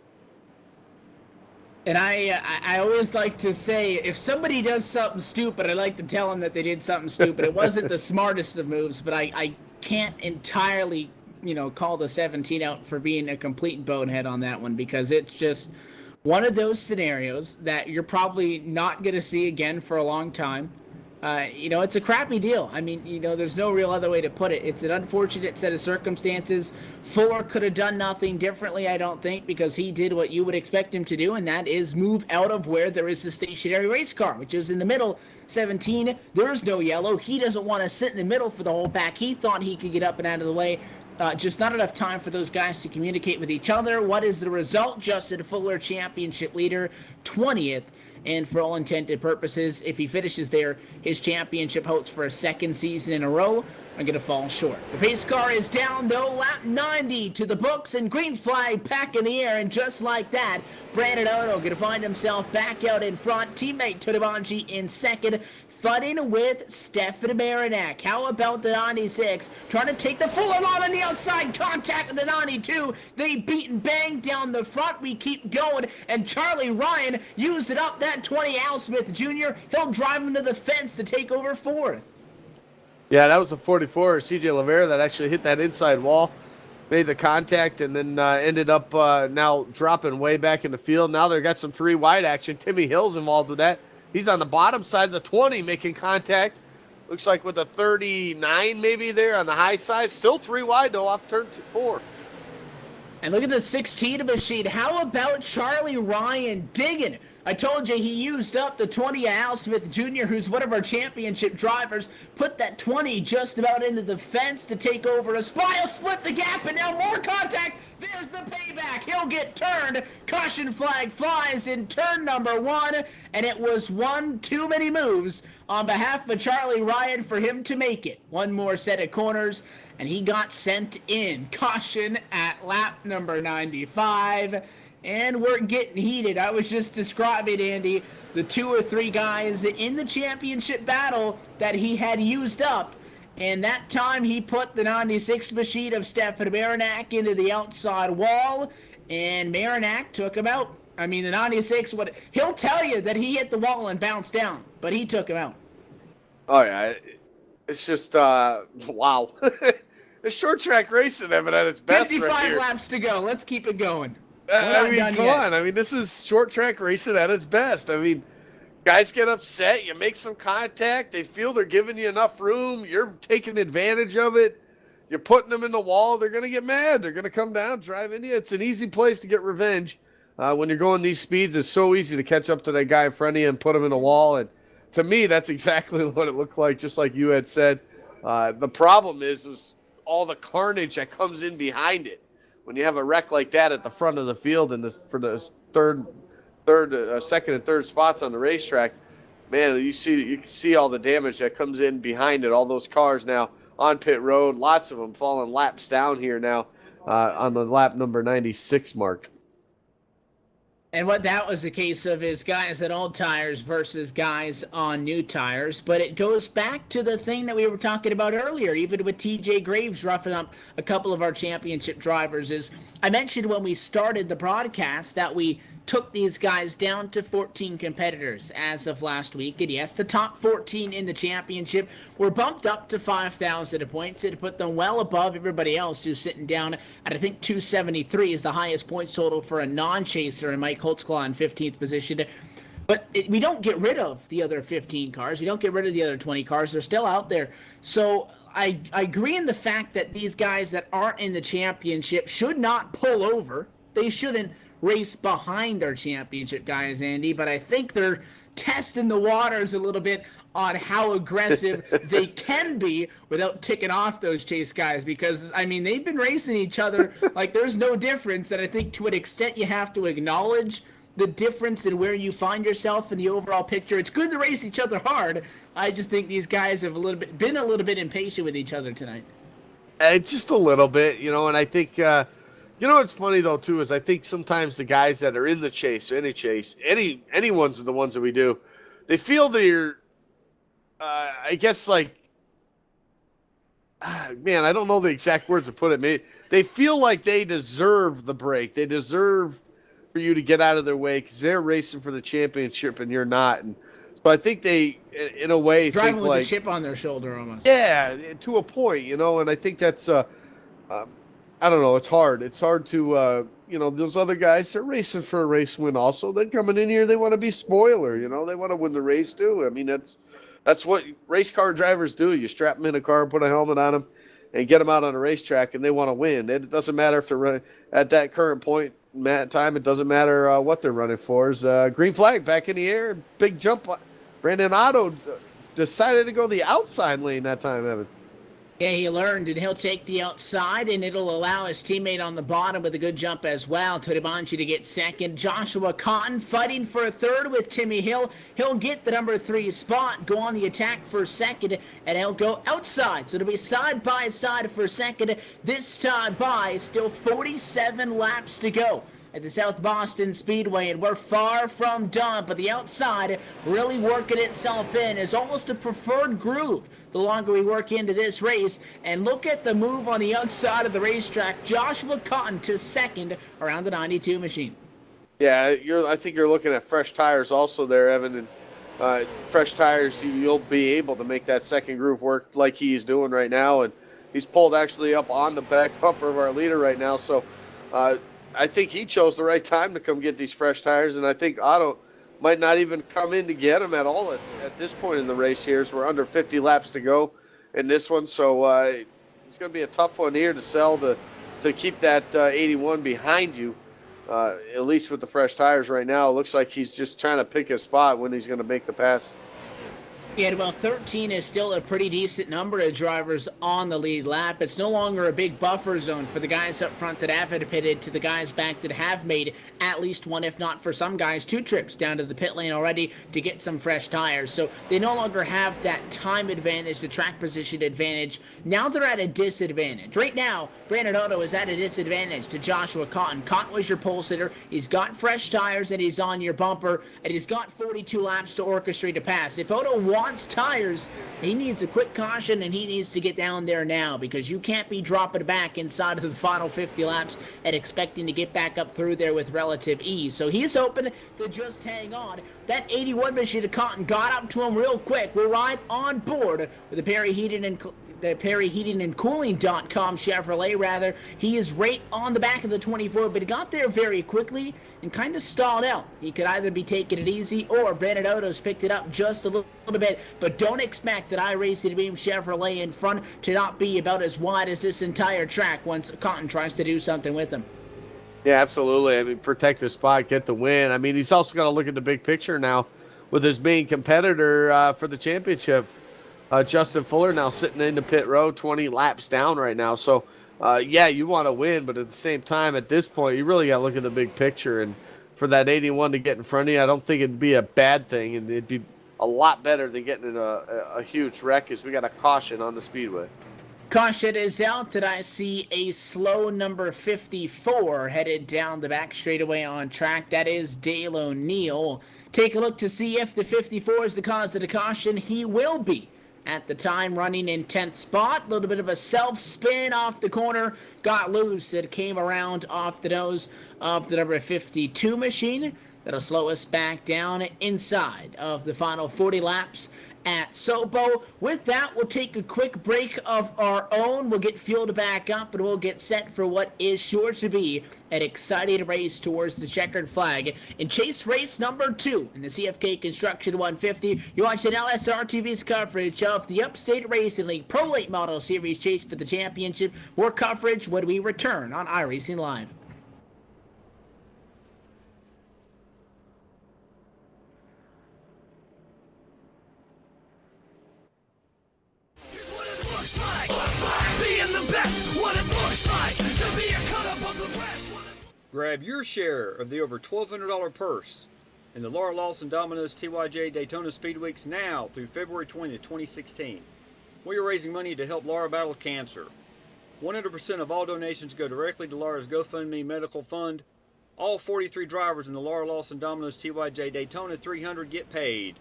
And I always like to say, if somebody does something stupid, I like to tell them that they did something stupid. It wasn't the smartest of moves, but I can't entirely, call the 17 out for being a complete bonehead on that one, because it's just one of those scenarios that you're probably not going to see again for a long time. It's a crappy deal. I mean, there's no real other way to put it. It's an unfortunate set of circumstances. Fuller could have done nothing differently, I don't think, because he did what you would expect him to do, and that is move out of where there is a stationary race car, which is in the middle. 17, there's no yellow. He doesn't want to sit in the middle for the whole pack. He thought he could get up and out of the way. Just not enough time for those guys to communicate with each other. What is the result? Justin Fuller, championship leader, 20th. And for all intended purposes, if he finishes there, his championship hopes for a second season in a row are going to fall short. The pace car is down, though, lap 90 to the books, and green flag back in the air. And just like that, Brandon Otto going to find himself back out in front. Teammate Todabanji in second, fighting with Stefan Marinak. How about the 96? Trying to take the Fuller line on the outside, contact with the 92. They beat and bang down the front. We keep going, and Charlie Ryan using up that 20 Al Smith Jr. He'll drive him to the fence to take over fourth. Yeah, that was the 44, CJ Lavera, that actually hit that inside wall, made the contact, and then ended up now dropping way back in the field. Now they've got some three wide action. Timmy Hill's involved with that. He's on the bottom side of the 20 making contact. Looks like with a 39 maybe there on the high side. Still three wide, though, off turn 4. And look at the 16 machine. How about Charlie Ryan digging I told you he used up the 20 of Al Smith Jr., who's one of our championship drivers, put that 20 just about into the fence to take over a spot. He'll split the gap, and now more contact. There's the payback. He'll get turned. Caution flag flies in turn number 1, and it was one too many moves on behalf of Charlie Ryan for him to make it. One more set of corners, and he got sent in. Caution at lap number 95. And we're getting heated. I was just describing, Andy, the 2 or 3 guys in the championship battle that he had used up. And that time he put the 96 machine of Stefan Marinak into the outside wall, and Marinak took him out. I mean, the 96, he'll tell you that he hit the wall and bounced down, but he took him out. Oh, yeah. It's just, wow. It's short track racing, Evan, at its best 55 right here. laps to go. Let's keep it going. I mean, come on. I mean, this is short track racing at its best. I mean, guys get upset. You make some contact. They feel they're giving you enough room. You're taking advantage of it. You're putting them in the wall. They're going to get mad. They're going to come down, drive into you. It's an easy place to get revenge. When you're going these speeds, it's so easy to catch up to that guy in front of you and put him in the wall. And to me, that's exactly what it looked like, just like you had said. The problem is all the carnage that comes in behind it. When you have a wreck like that at the front of the field and for the second and third spots on the racetrack, man, you can see all the damage that comes in behind it. All those cars now on pit road, lots of them falling laps down here now on the lap number 96 mark. And what that was a case of is guys at old tires versus guys on new tires. But it goes back to the thing that we were talking about earlier, even with TJ Graves roughing up a couple of our championship drivers. Is I mentioned when we started the broadcast that we took these guys down to 14 competitors as of last week. And yes, the top 14 in the championship were bumped up to 5,000 points. It put them well above everybody else who's sitting down at, I think, 273 is the highest points total for a non-chaser, and Mike Holtzclaw in 15th position. But we don't get rid of the other 15 cars. We don't get rid of the other 20 cars. They're still out there. So I agree in the fact that these guys that aren't in the championship should not pull over. They shouldn't race behind our championship guys, Andy, but I think they're testing the waters a little bit on how aggressive they can be without ticking off those chase guys, because, I mean, they've been racing each other like there's no difference, and I think to an extent you have to acknowledge the difference in where you find yourself in the overall picture. It's good to race each other hard. I just think these guys have been a little bit impatient with each other tonight. Just a little bit, and I think what's funny, though, too, is I think sometimes the guys that are in the chase, anyone's the ones that we do, they feel they're, I guess, like, man, I don't know the exact words to put it. Maybe they feel like they deserve the break. They deserve for you to get out of their way because they're racing for the championship and you're not. And so I think they, in a way, driving think with like, a chip on their shoulder almost. Yeah, to a point, and I think that's I don't know. It's hard. It's hard to, those other guys, they're racing for a race win also. They're coming in here. They want to be spoiler, They want to win the race too. I mean, that's what race car drivers do. You strap them in a car, put a helmet on them, and get them out on a racetrack, and they want to win. It doesn't matter if they're running at that current point in time. It doesn't matter what they're running for. Is green flag back in the air, big jump. Brandon Otto decided to go the outside lane that time, Evan. Yeah, he learned, and he'll take the outside, and it'll allow his teammate on the bottom with a good jump as well, Todibanchi to get second. Joshua Cotton fighting for a third with Timmy Hill. He'll get the number 3 spot, go on the attack for second, and he'll go outside. So it'll be side by side for second. This time by still 47 laps to go at the South Boston Speedway, and we're far from done, but the outside really working itself in is almost a preferred groove the longer we work into this race. And look at the move on the outside of the racetrack. Joshua Cotton to second around the 92 machine. Yeah, I think you're looking at fresh tires also there, Evan, and fresh tires, you'll be able to make that second groove work like he's doing right now, and he's pulled actually up on the back bumper of our leader right now, so I think he chose the right time to come get these fresh tires, and I think Otto might not even come in to get them at all at this point in the race here, as we're under 50 laps to go in this one. So it's going to be a tough one here to sell to keep that 81 behind you. at least with the fresh tires right now, it looks like he's just trying to pick his spot when he's going to make the pass. Yeah, well, 13 is still a pretty decent number of drivers on the lead lap. It's no longer a big buffer zone for the guys up front that haven't pitted to the guys back that have made at least one, if not for some guys, 2 trips down to the pit lane already to get some fresh tires. So they no longer have that time advantage, the track position advantage. Now they're at a disadvantage. Right now, Brandon Otto is at a disadvantage to Joshua Cotton. Cotton was your pole sitter. He's got fresh tires and he's on your bumper, and he's got 42 laps to orchestrate a pass. If Otto wants tires, he needs a quick caution, and he needs to get down there now, because you can't be dropping back inside of the final 50 laps and expecting to get back up through there with relative ease. So he's hoping to just hang on. That 81 machine of Cotton got up to him real quick. We're right on board with the Perry Heating and Cooling.com Chevrolet, rather. He is right on the back of the 24, but he got there very quickly and kind of stalled out. He could either be taking it easy, or Brandon Otto's picked it up just a little bit, but don't expect that iRacing Beam Chevrolet in front to not be about as wide as this entire track once Cotton tries to do something with him. Yeah, absolutely. I mean, protect his spot, get the win. I mean, he's also got to look at the big picture now with his main competitor for the championship. Justin Fuller now sitting in the pit row, 20 laps down right now. So, yeah, you want to win, but at the same time, at this point, you really got to look at the big picture. And for that 81 to get in front of you, I don't think it'd be a bad thing, and it'd be a lot better than getting in a huge wreck, as we got a caution on the speedway. Caution is out, and I see a slow number 54 headed down the back straightaway on track. That is Dale O'Neill. Take a look to see if the 54 is the cause of the caution. He will be. At the time, running in 10th spot. A little bit of a self-spin off the corner. Got loose. It came around off the nose of the number 52 machine. That'll slow us back down inside of the final 40 laps at Sobo. With that, we'll take a quick break of our own. We'll get fueled back up, and we'll get set for what is sure to be an exciting race towards the checkered flag in chase race number 2 in the CFK Construction 150. You're watching LSRTV's coverage of the Upstate Racing League Pro Late Model Series chase for the championship. More coverage when we return on iRacing Live. Being the best, what it looks like to be a cut up of the rest. Grab your share of the over $1,200 purse in the Laura Lawson Domino's TYJ Daytona Speed Weeks now through February 20th, 2016. We are raising money to help Laura battle cancer. 100% of all donations go directly to Laura's GoFundMe medical fund. All 43 drivers in the Laura Lawson Domino's TYJ Daytona 300 get paid.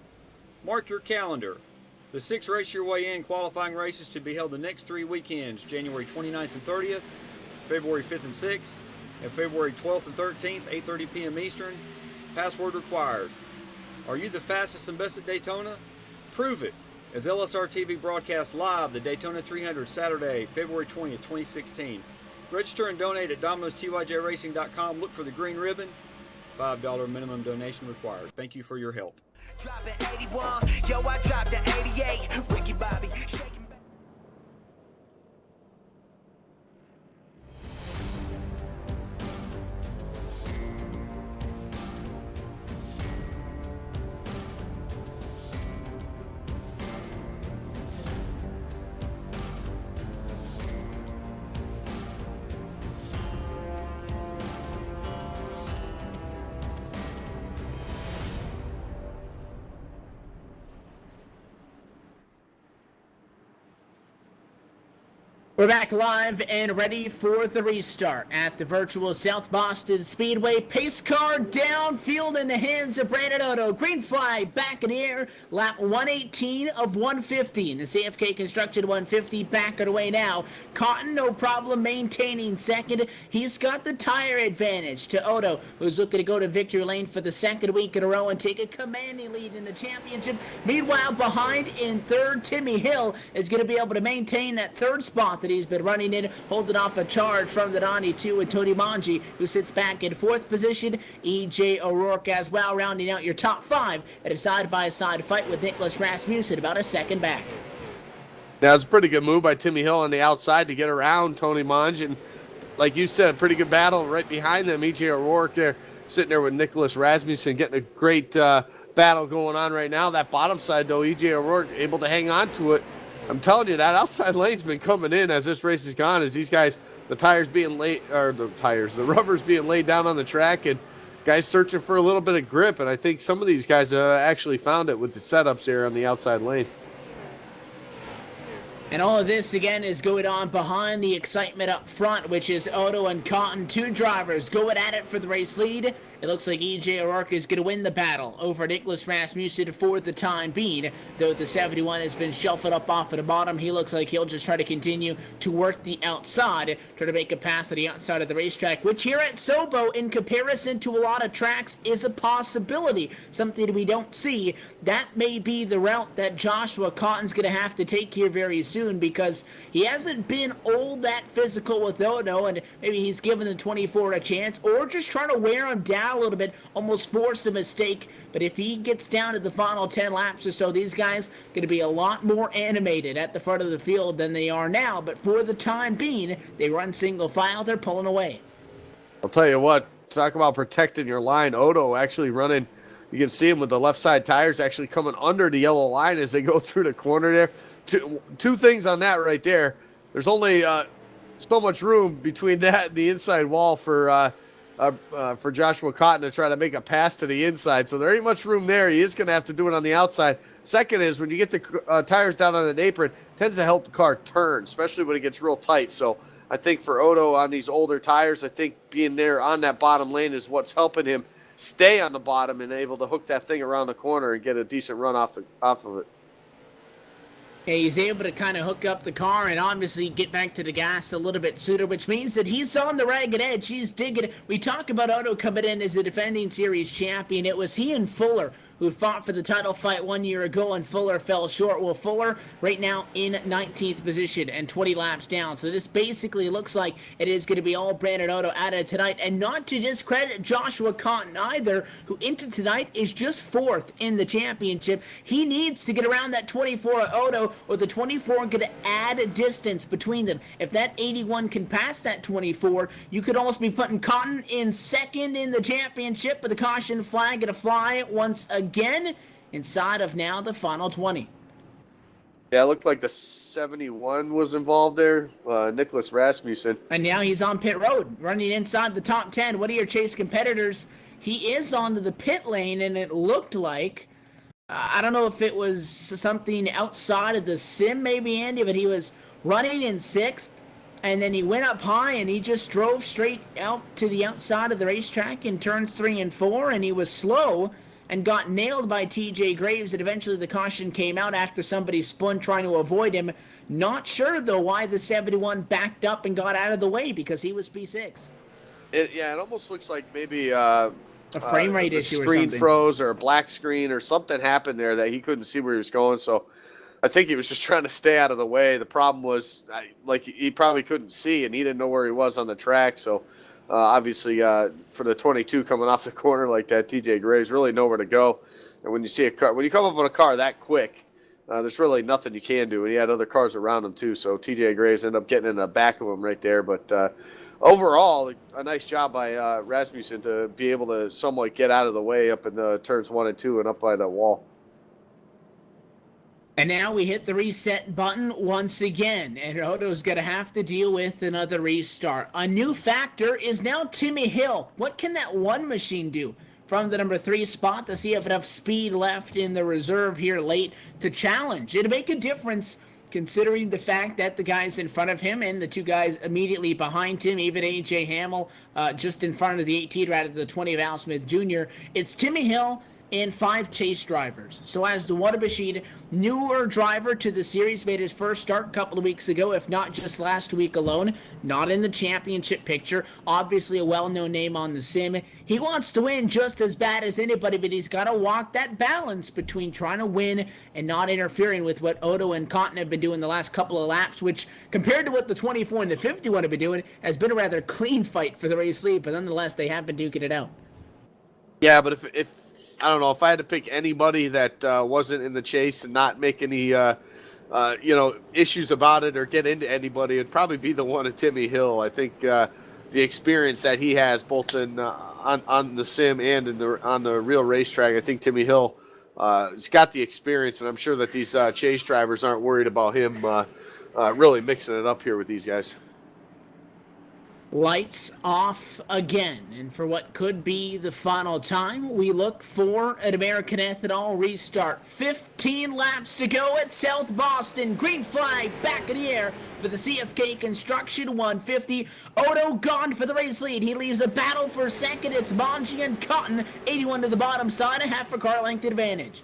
Mark your calendar. The 6 Race Your Way In qualifying races to be held the next 3 weekends, January 29th and 30th, February 5th and 6th, and February 12th and 13th, 8:30 p.m. Eastern. Password required. Are you the fastest and best at Daytona? Prove it as LSRTV broadcasts live the Daytona 300 Saturday, February 20th, 2016. Register and donate at Domino'sTYJRacing.com. Look for the green ribbon. $5 minimum donation required. Thank you for your help. Dropping 81, yo, I dropped the 88. Ricky Bobby shaking back. We're back live and ready for the restart at the virtual South Boston Speedway. Pace car downfield in the hands of Brandon Otto. Green flag back in the air. Lap 118 of 150 the CFK Construction 150 back away now. Cotton, no problem maintaining second. He's got the tire advantage to Otto, who's looking to go to victory lane for the second week in a row and take a commanding lead in the championship. Meanwhile, behind in third, Timmy Hill is going to be able to maintain that third spot that he's been running in, holding off a charge from the 92 with Tony Mangi, who sits back in fourth position. EJ O'Rourke as well, rounding out your top 5 at a side-by-side fight with Nicholas Rasmussen, about a second back. That was a pretty good move by Timmy Hill on the outside to get around Tony Mangi and like you said, pretty good battle right behind them. E.J. O'Rourke there, sitting there with Nicholas Rasmussen, getting a great battle going on right now. That bottom side, though, E.J. O'Rourke able to hang on to it. I'm telling you, that outside lane's been coming in as this race has gone, as these guys, the rubber's being laid down on the track, and guys searching for a little bit of grip. And I think some of these guys actually found it with the setups here on the outside lane. And all of this, again, is going on behind the excitement up front, which is Otto and Cotton, two drivers going at it for the race lead. It looks like E.J. O'Rourke is going to win the battle over Nicholas Rasmussen for the time being. Though the 71 has been shuffled up off at the bottom, he looks like he'll just try to continue to work the outside, try to make a pass to the outside of the racetrack, which here at Sobo, in comparison to a lot of tracks, is a possibility. Something we don't see. That may be the route that Joshua Cotton's going to have to take here very soon, because he hasn't been all that physical with Odo, and maybe he's given the 24 a chance, or just trying to wear him down a little bit, almost force a mistake. But if he gets down to the final 10 laps or so, these guys going to be a lot more animated at the front of the field than they are now. But for the time being, they run single file, they're pulling away. I'll tell you what, talk about protecting your line. Odo actually running, you can see him with the left side tires actually coming under the yellow line as they go through the corner there. Two things on that right there. There's only so much room between that and the inside wall for Joshua Cotton to try to make a pass to the inside. So there ain't much room there. He is going to have to do it on the outside. Second is, when you get the tires down on an apron, it tends to help the car turn, especially when it gets real tight. So I think for Odo on these older tires, I think being there on that bottom lane is what's helping him stay on the bottom and able to hook that thing around the corner and get a decent run off of it. Yeah, he's able to kind of hook up the car and obviously get back to the gas a little bit sooner, which means that he's on the ragged edge. He's digging it. We talk about Otto coming in as a defending series champion. It was he and Fuller who fought for the title fight 1 year ago, and Fuller fell short. Well, Fuller right now in 19th position and 20 laps down. So this basically looks like it is going to be all Brandon Otto out of tonight. And not to discredit Joshua Cotton either, who into tonight is just 4th in the championship. He needs to get around that 24 of Otto, or the 24 going to add a distance between them. If that 81 can pass that 24, you could almost be putting Cotton in 2nd in the championship, with the caution flag going to fly once again inside of now the final 20. Yeah, it looked like the 71 was involved there, Nicholas Rasmussen. And now he's on pit road, running inside the top 10. One of your chase competitors, he is onto the pit lane, and it looked like, I don't know if it was something outside of the sim maybe, Andy, but he was running in 6th, and then he went up high, and he just drove straight out to the outside of the racetrack in turns 3 and 4, and he was slow and got nailed by TJ Graves, and eventually the caution came out after somebody spun trying to avoid him. Not sure, though, why the 71 backed up and got out of the way, because he was P6. It almost looks like maybe a frame rate issue or something. Screen froze, or a black screen, or something happened there that he couldn't see where he was going. So I think he was just trying to stay out of the way. The problem was, he probably couldn't see, and he didn't know where he was on the track. So obviously, for the 22 coming off the corner like that, TJ Graves really nowhere to go. And when you see a car, when you come up on a car that quick, there's really nothing you can do. And he had other cars around him too. So TJ Graves ended up getting in the back of him right there. But overall, a nice job by Rasmussen to be able to somewhat get out of the way up in the turns 1 and 2 and up by that wall. And now we hit the reset button once again, and Otto's going to have to deal with another restart. A new factor is now Timmy Hill. What can that one machine do from the number 3 spot? Does he have enough speed left in the reserve here late to challenge? It'll make a difference, considering the fact that the guys in front of him and the 2 guys immediately behind him, even A.J. Hamill just in front of the 18 right at the 20 of Al Smith Jr., it's Timmy Hill and 5 chase drivers. So as the Water Machine, newer driver to the series, made his first start a couple of weeks ago, if not just last week alone, not in the championship picture, obviously a well-known name on the sim. He wants to win just as bad as anybody, but he's got to walk that balance between trying to win and not interfering with what Otto and Cotton have been doing the last couple of laps, which, compared to what the 24 and the 51 have been doing, has been a rather clean fight for the race lead, but nonetheless, they have been duking it out. Yeah, but if I don't know, if I had to pick anybody that wasn't in the chase and not make any issues about it or get into anybody, it'd probably be the one of Timmy Hill. I think the experience that he has both in on the sim and on the real racetrack. I think Timmy Hill has got the experience, and I'm sure that these chase drivers aren't worried about him really mixing it up here with these guys. Lights off again, and for what could be the final time, we look for an American Ethanol restart. 15 laps to go at South Boston. Green flag back in the air for the CFK Construction 150. Odo gone for the race lead. He leaves a battle for second. It's Monji and Cotton, 81 to the bottom side, a half a car length advantage.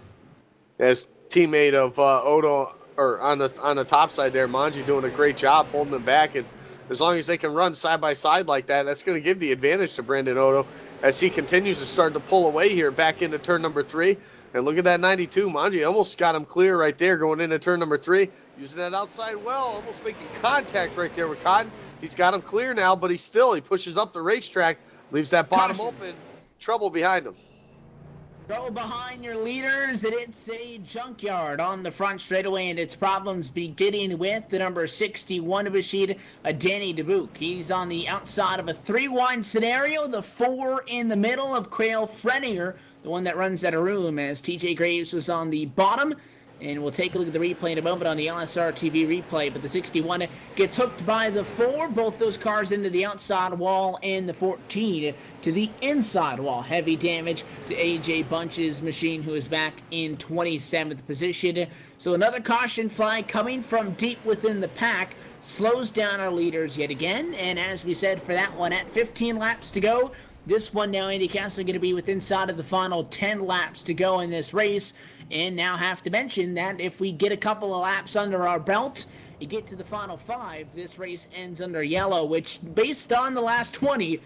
As teammate of Odo, or on the top side there, Monji doing a great job holding him back, and as long as they can run side by side like that, that's going to give the advantage to Brandon Odo as he continues to start to pull away here back into turn number 3. And look at that 92. Monji almost got him clear right there going into turn number 3. Using that outside well, almost making contact right there with Cotton. He's got him clear now, but he pushes up the racetrack, leaves that bottom open. Trouble behind him. Go behind your leaders, and it's a junkyard on the front straightaway, and its problems beginning with the number 61 machine, Danny DeBook. He's on the outside of a 3-wide scenario, the 4 in the middle of Crail Freniger, the one that runs out of room, as TJ Graves was on the bottom. And we'll take a look at the replay in a moment on the LSRTV replay. But the 61 gets hooked by the 4. Both those cars into the outside wall, and the 14 to the inside wall. Heavy damage to AJ Bunch's machine, who is back in 27th position. So another caution flag coming from deep within the pack slows down our leaders yet again. And as we said for that one, at 15 laps to go, this one now, Andy Castle, going to be within inside of the final 10 laps to go in this race. And now have to mention that if we get a couple of laps under our belt, you get to the final 5, this race ends under yellow, which, based on the last 20,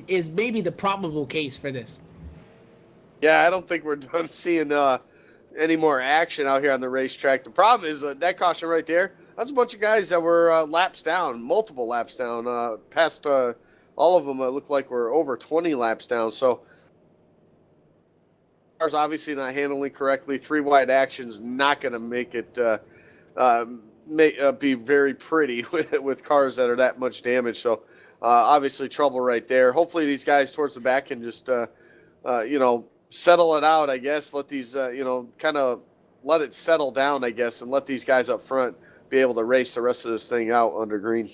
is maybe the probable case for this. Yeah, I don't think we're done seeing any more action out here on the racetrack. The problem is that caution right there, that's a bunch of guys that were laps down, multiple laps down, past all of them look like we're over 20 laps down. So cars obviously not handling correctly. 3-wide action's not going to make it be very pretty with cars that are that much damage. So obviously trouble right there. Hopefully these guys towards the back can just settle it out, I guess. Let these kind of let it settle down, I guess, and let these guys up front be able to race the rest of this thing out under green.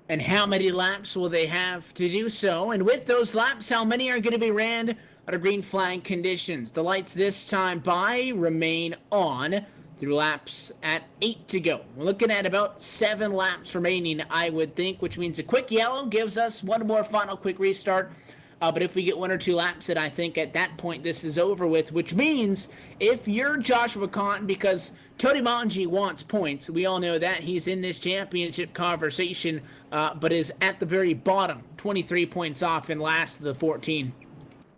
And how many laps will they have to do so? And with those laps, how many are going to be ran under green flag conditions? The lights this time remain on through laps at 8 to go. We're looking at about 7 laps remaining, I would think, which means a quick yellow gives us one more final quick restart. But if we get 1 or 2 laps, then I think at that point this is over with, which means if you're Joshua Cotton, because Tony Manji wants points, we all know that. He's in this championship conversation, but is at the very bottom, 23 points off in last of the 14.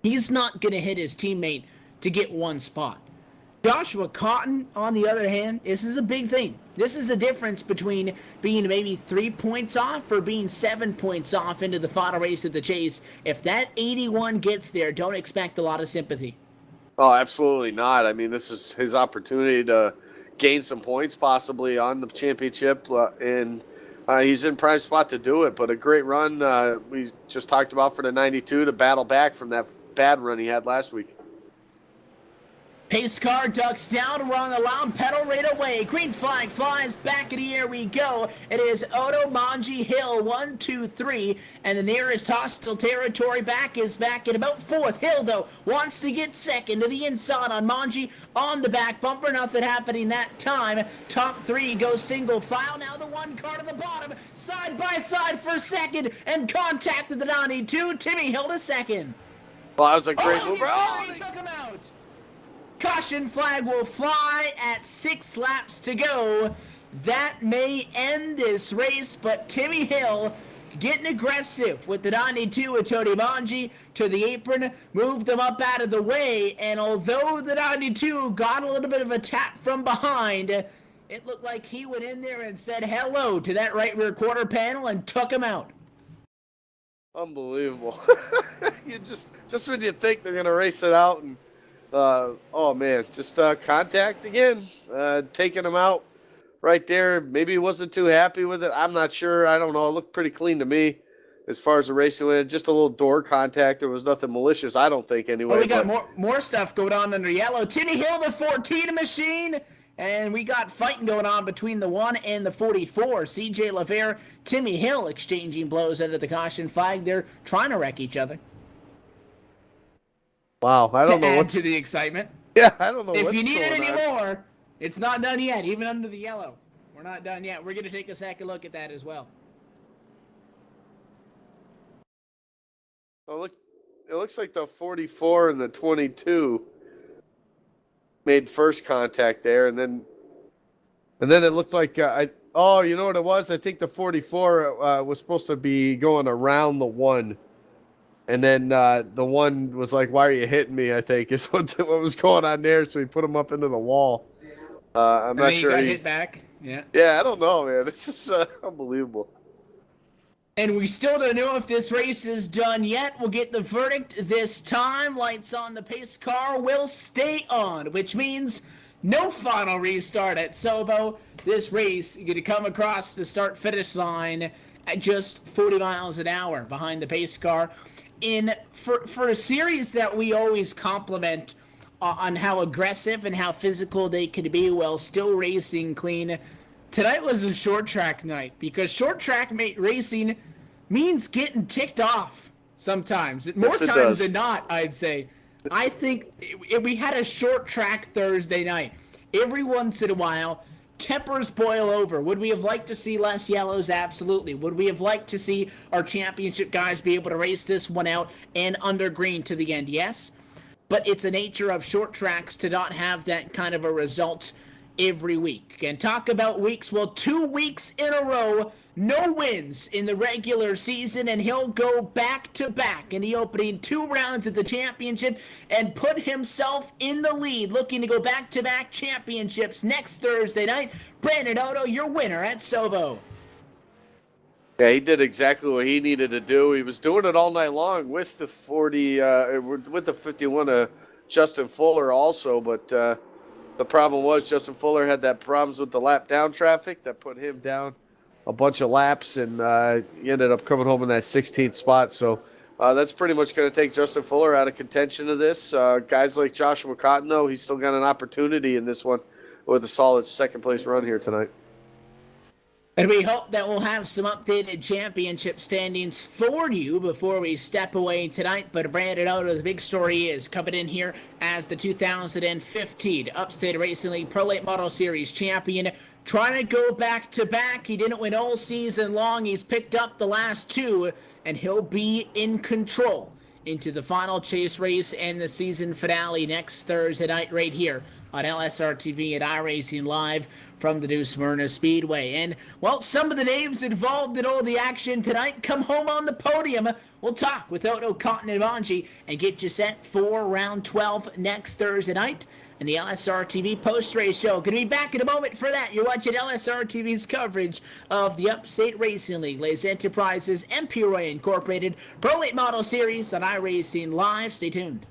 He's not going to hit his teammate to get 1 spot. Joshua Cotton, on the other hand, this is a big thing. This is the difference between being maybe 3 points off or being 7 points off into the final race of the chase. If that 81 gets there, don't expect a lot of sympathy. Oh, absolutely not. I mean, this is his opportunity to gain some points possibly on the championship, and he's in prime spot to do it. But a great run we just talked about for the 92 to battle back from that bad run he had last week. Pace car ducks down. We're on the loud pedal right away. Green flag flies back in the air. We go. It is Odo, Manji, Hill, 1, 2, 3, and the nearest hostile territory back is back at about 4th. Hill, though, wants to get second to the inside on Manji on the back bumper. Nothing happening that time. Top 3 goes single file. Now the 1 car to the bottom, side by side for second, and contact with the 92. Timmy Hill to second. Well, that was a great mover. He took him out. Caution flag will fly at 6 laps to go. That may end this race, but Timmy Hill getting aggressive with the 92 with Tony Manji to the apron, moved them up out of the way, and although the 92 got a little bit of a tap from behind, it looked like he went in there and said hello to that right rear quarter panel and took him out. Unbelievable. You just when you think they're going to race it out, and oh man, just contact again, taking him out right there. Maybe he wasn't too happy with it. I'm not sure. I don't know. It looked pretty clean to me as far as the racing went. Just a little door contact. There was nothing malicious, I don't think, anyway. Oh, we got more stuff going on under yellow. Timmy Hill, the 14 machine. And we got fighting going on between the 1 and the 44. CJ LaVere, Timmy Hill exchanging blows under the caution flag. They're trying to wreck each other. Wow, I don't know what's to the excitement. Yeah, I don't know. If what's you need it going on. anymore, it's not done yet. Even under the yellow, we're not done yet. We're gonna take a second look at that as well. Oh, look! It looks like the 44 and the 22 made first contact there, and then it looked like oh, you know what it was? I think the 44 was supposed to be going around the 1. And then the 1 was like, "Why are you hitting me?" I think is what was going on there. So he put him up into the wall. I'm not sure. He got hit back. Yeah. Yeah, I don't know, man. It's just unbelievable. And we still don't know if this race is done yet. We'll get the verdict this time. Lights on the pace car will stay on, which means no final restart at Sobo. This race is going to come across the start-finish line at just 40 miles an hour behind the pace car. For a series that we always compliment on how aggressive and how physical they can be while still racing clean, tonight was a short track night because short track racing means getting ticked off sometimes. More times than not, I'd say. I think we had a short track Thursday night. Every once in a while, tempers boil over. Would we have liked to see less yellows? Absolutely. Would we have liked to see our championship guys be able to race this one out and under green to the end? Yes. But it's the nature of short tracks to not have that kind of a result every week. And talk about weeks. Well, 2 weeks in a row, no wins in the regular season, and he'll go back-to-back in the opening 2 rounds of the championship and put himself in the lead, looking to go back-to-back championships next Thursday night. Brandon Otto, your winner at Sobo. Yeah, he did exactly what he needed to do. He was doing it all night long with the 51 Justin Fuller also, but the problem was Justin Fuller had that problems with the lap down traffic that put him down a bunch of laps, and he ended up coming home in that 16th spot. So that's pretty much going to take Justin Fuller out of contention of this. Guys like Joshua Cotton, though, he's still got an opportunity in this one with a solid second-place run here tonight. And we hope that we'll have some updated championship standings for you before we step away tonight. But Brandon Otto, the big story is coming in here as the 2015 Upstate Racing League Pro Late Model Series champion. Trying to go back-to-back. He didn't win all season long. He's picked up the last 2, and he'll be in control into the final chase race and the season finale next Thursday night right here on LSRTV and iRacing Live from the New Smyrna Speedway. And, well, some of the names involved in all the action tonight come home on the podium. We'll talk with Otto, Cotton, and Vanji and get you set for round 12 next Thursday night in the LSRTV post-race show. Going to be back in a moment for that. You're watching LSRTV's coverage of the Upstate Racing League, Les Enterprises, MP Roy Incorporated, Pro Late Model Series on iRacing Live. Stay tuned.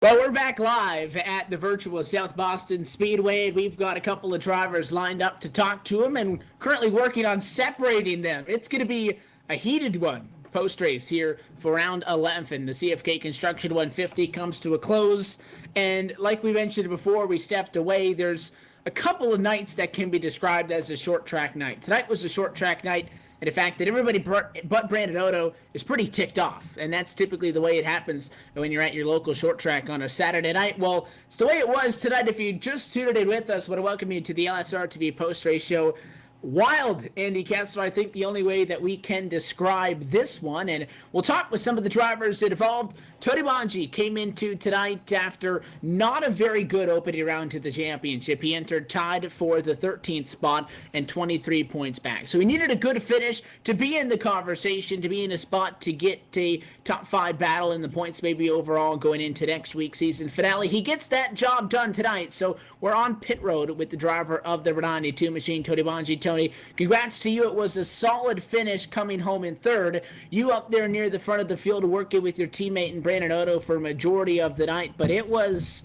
Well, we're back live at the virtual South Boston Speedway. We've got a couple of drivers lined up to talk to them and currently working on separating them. It's going to be a heated one post-race here for round 11. The CFK Construction 150 comes to a close. And like we mentioned before we stepped away, there's a couple of nights that can be described as a short track night. Tonight was a short track night. And the fact that everybody but Brandon Otto is pretty ticked off. And that's typically the way it happens when you're at your local short track on a Saturday night. Well, it's the way it was tonight. If you just tuned in with us, I want to welcome you to the LSRTV post-race show. Wild, Andy Kessler, I think the only way that we can describe this one. And we'll talk with some of the drivers involved. Tony Manji came into tonight after not a very good opening round to the championship. He entered tied for the 13th spot and 23 points back. So he needed a good finish to be in the conversation, to be in a spot to get a top 5 battle in the points maybe overall going into next week's season finale. He gets that job done tonight. So we're on pit road with the driver of the Renani 2 machine, Tony Manji. Tony, congrats to you. It was a solid finish coming home in third. You up there near the front of the field working with your teammate and Brandon Otto for a majority of the night, but it was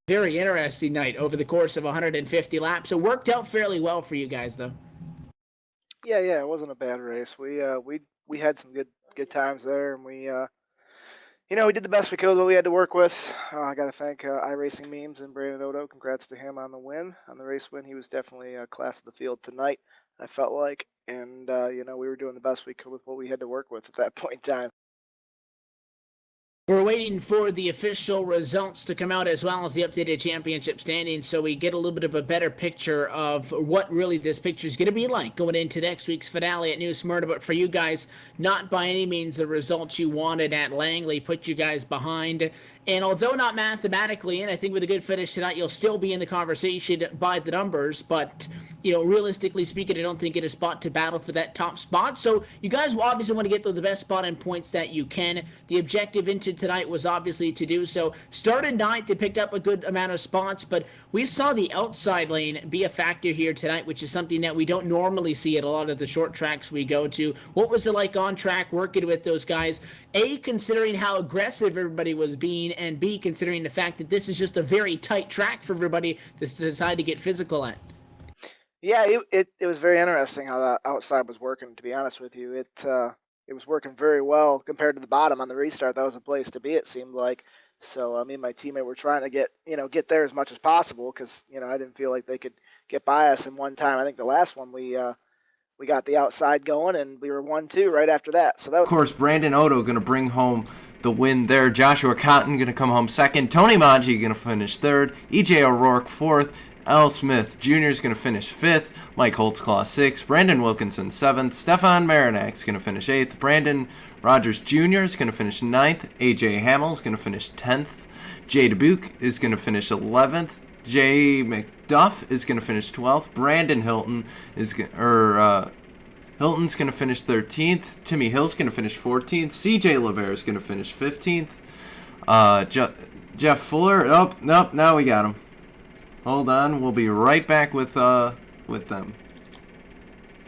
a very interesting night over the course of 150 laps. It worked out fairly well for you guys, though. Yeah, it wasn't a bad race. We had some good times there, and we did the best we could with what we had to work with. I got to thank iRacing Memes and Brandon Otto. Congrats to him on the win, on the race win. He was definitely class of the field tonight, I felt like, and we were doing the best we could with what we had to work with at that point in time. We're waiting for the official results to come out as well as the updated championship standings so we get a little bit of a better picture of what really this picture is going to be like going into next week's finale at New Smyrna. But for you guys, not by any means the results you wanted at Langley put you guys behind. And although not mathematically, and I think with a good finish tonight, you'll still be in the conversation by the numbers. But, realistically speaking, I don't think it is a spot to battle for that top spot. So you guys will obviously want to get the best spot and points that you can. The objective into tonight was obviously to do so. Started ninth, they picked up a good amount of spots, but we saw the outside lane be a factor here tonight, which is something that we don't normally see at a lot of the short tracks we go to. What was it like on track working with those guys? A, considering how aggressive everybody was being, and B, considering the fact that this is just a very tight track for everybody to decide to get physical at. Yeah, it was very interesting how that outside was working, to be honest with you. It was working very well compared to the bottom on the restart. That was the place to be, it seemed like. So me and my teammate were trying to get there as much as possible because, I didn't feel like they could get by us in one time. I think the last one we got the outside going and we were 1-2 right after that. So that was, of course, Brandon Otto going to bring home the win there. Joshua Cotton going to come home second. Tony Manji going to finish third. EJ O'Rourke fourth. Al Smith Jr. is going to finish fifth. Mike Holtzclaw sixth. Brandon Wilkinson seventh. Stefan Marinac is going to finish eighth. Brandon Rogers Jr. is going to finish ninth. AJ Hamill is going to finish 10th. Jay Dubuque is going to finish 11th. Jay McDuff is going to finish 12th. Brandon Hilton Hilton's going to finish 13th. Timmy Hill's going to finish 14th. CJ LeVere is going to finish 15th. Jeff Fuller. Oh, nope, now we got him. Hold on, we'll be right back with them.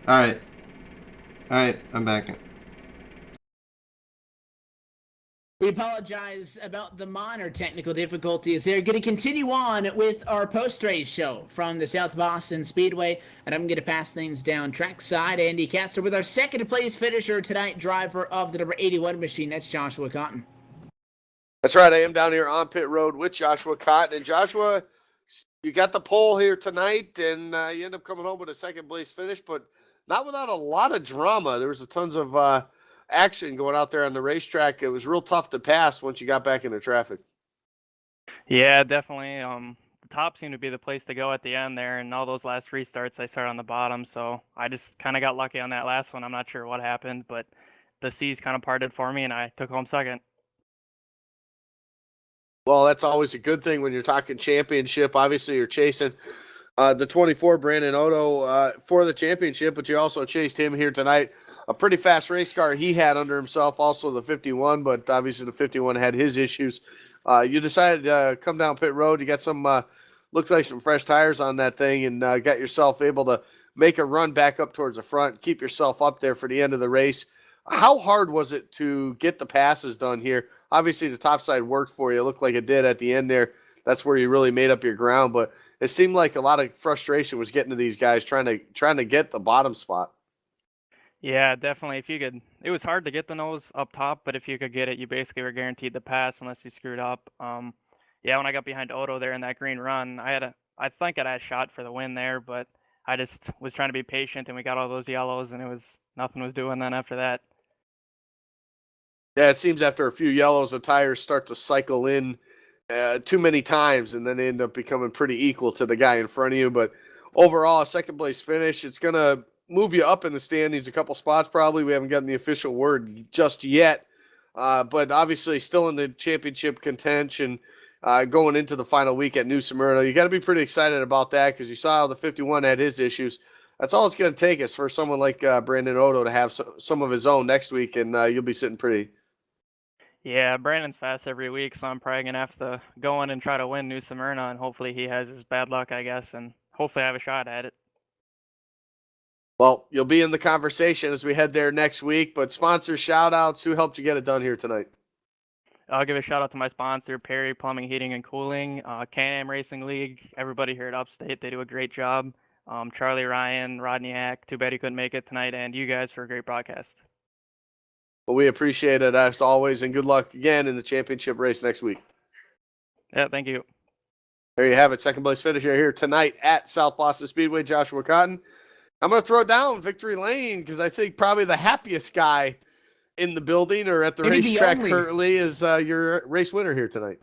All right, I'm back. We apologize about the minor technical difficulties. They're going to continue on with our post-race show from the South Boston Speedway, and I'm going to pass things down trackside. Andy Kessler with our second-place finisher tonight, driver of the number 81 machine. That's Joshua Cotton. That's right. I am down here on pit road with Joshua Cotton. And Joshua, you got the pole here tonight, and you end up coming home with a second-place finish, but not without a lot of drama. There was a tons of action going out there on the racetrack. It was real tough to pass once you got back into traffic. Yeah, definitely. The top seemed to be the place to go at the end there, and all those last restarts I started on the bottom, so I just kind of got lucky on that last one. I'm not sure what happened, but the seas kind of parted for me, and I took home second. Well, that's always a good thing when you're talking championship. Obviously, you're chasing the 24 Brandon Otto for the championship, but you also chased him here tonight. A pretty fast race car he had under himself, also the 51, but obviously the 51 had his issues. You decided to come down pit road. You got some, looks like some fresh tires on that thing, and got yourself able to make a run back up towards the front, keep yourself up there for the end of the race. How hard was it to get the passes done here? Obviously, the top side worked for you. It looked like it did at the end there. That's where you really made up your ground. But it seemed like a lot of frustration was getting to these guys trying to get the bottom spot. Yeah, definitely. If you could, it was hard to get the nose up top, but if you could get it, you basically were guaranteed the pass unless you screwed up. Yeah, when I got behind Odo there in that green run, I think I had a shot for the win there, but I just was trying to be patient, and we got all those yellows, and nothing was doing then after that. Yeah, it seems after a few yellows, the tires start to cycle in too many times, and then they end up becoming pretty equal to the guy in front of you. But overall, a second place finish, it's going to move you up in the standings a couple spots probably. We haven't gotten the official word just yet, but obviously still in the championship contention going into the final week at New Smyrna. You got to be pretty excited about that because you saw how the 51 had his issues. That's all it's going to take is for someone like Brandon Odo to have some of his own next week, and you'll be sitting pretty. Yeah, Brandon's fast every week, so I'm probably going to have to go in and try to win New Smyrna, and hopefully he has his bad luck, I guess, and hopefully I have a shot at it. Well, you'll be in the conversation as we head there next week, but sponsor shout-outs, who helped you get it done here tonight? I'll give a shout-out to my sponsor, Perry Plumbing, Heating, and Cooling, Can-Am Racing League, everybody here at Upstate. They do a great job. Charlie Ryan, Rodney Hack, too bad he couldn't make it tonight, and you guys for a great broadcast. Well, we appreciate it as always, and good luck again in the championship race next week. Yeah, thank you. There you have it. Second place finisher here tonight at South Boston Speedway, Joshua Cotton. I'm going to throw it down Victory Lane because I think probably the happiest guy in the building or at the racetrack currently is your race winner here tonight.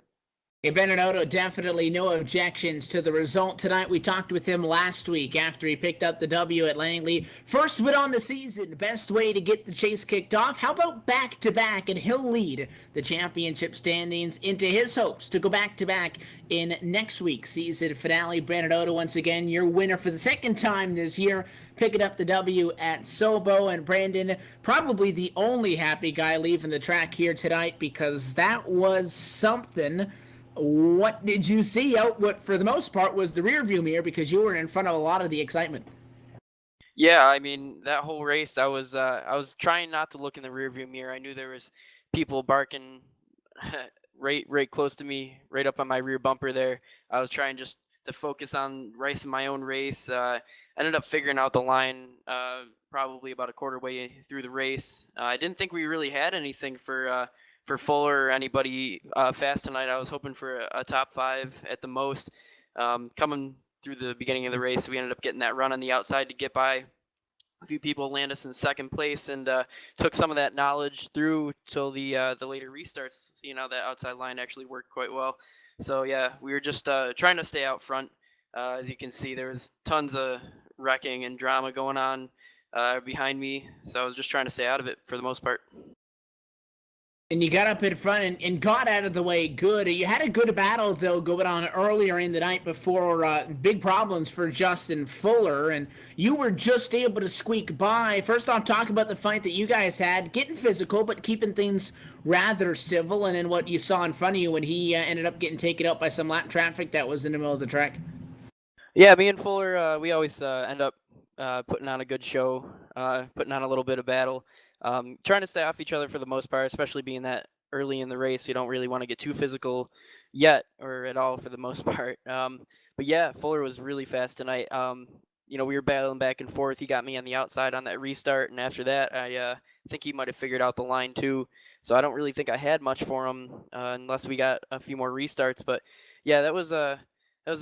Hey, Brandon Odo, definitely no objections to the result tonight. We talked with him last week after he picked up the W at Langley. First win on the season, best way to get the chase kicked off. How about back-to-back, and he'll lead the championship standings into his hopes to go back-to-back in next week's season finale. Brandon Odo, once again, your winner for the second time this year, picking up the W at Sobo. And Brandon, probably the only happy guy leaving the track here tonight because that was something. What did you see out what for the most part was the rear view mirror because you were in front of a lot of the excitement? Yeah, I mean, that whole race, I was trying not to look in the rear view mirror. I knew there was people barking right close to me, right up on my rear bumper there. I was trying just to focus on racing my own race. Ended up figuring out the line probably about a quarter way through the race. I didn't think we really had anything for Fuller or anybody fast tonight. I was hoping for a top 5 at the most. Coming through the beginning of the race, we ended up getting that run on the outside to get by a few people, land us in second place, and took some of that knowledge through till the later restarts, seeing how that outside line actually worked quite well. So yeah, we were just trying to stay out front. As you can see, there was tons of wrecking and drama going on behind me, so I was just trying to stay out of it for the most part. And you got up in front and got out of the way good. You had a good battle, though, going on earlier in the night before big problems for Justin Fuller, and you were just able to squeak by. First off, talk about the fight that you guys had, getting physical, but keeping things rather civil, and then what you saw in front of you when he ended up getting taken out by some lap traffic that was in the middle of the track. Yeah, me and Fuller, we always end up putting on a good show, putting on a little bit of battle. Trying to stay off each other for the most part, especially being that early in the race. You don't really want to get too physical yet or at all for the most part. But yeah, Fuller was really fast tonight. We were battling back and forth. He got me on the outside on that restart, and after that, I think he might have figured out the line too. So I don't really think I had much for him unless we got a few more restarts. But yeah, that was a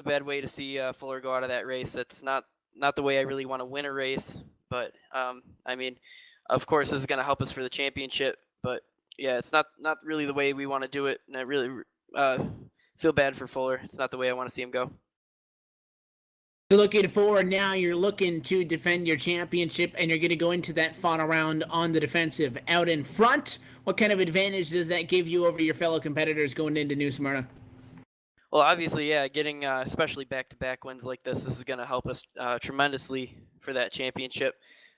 bad way to see Fuller go out of that race. That's not the way I really want to win a race. But I mean, of course, this is going to help us for the championship, but yeah, it's not really the way we want to do it, and I really feel bad for Fuller. It's not the way I want to see him go. Looking forward now, you're looking to defend your championship, and you're going to go into that final round on the defensive. Out in front, what kind of advantage does that give you over your fellow competitors going into New Smyrna? Well, obviously, yeah, getting especially back-to-back wins like this is going to help us tremendously for that championship.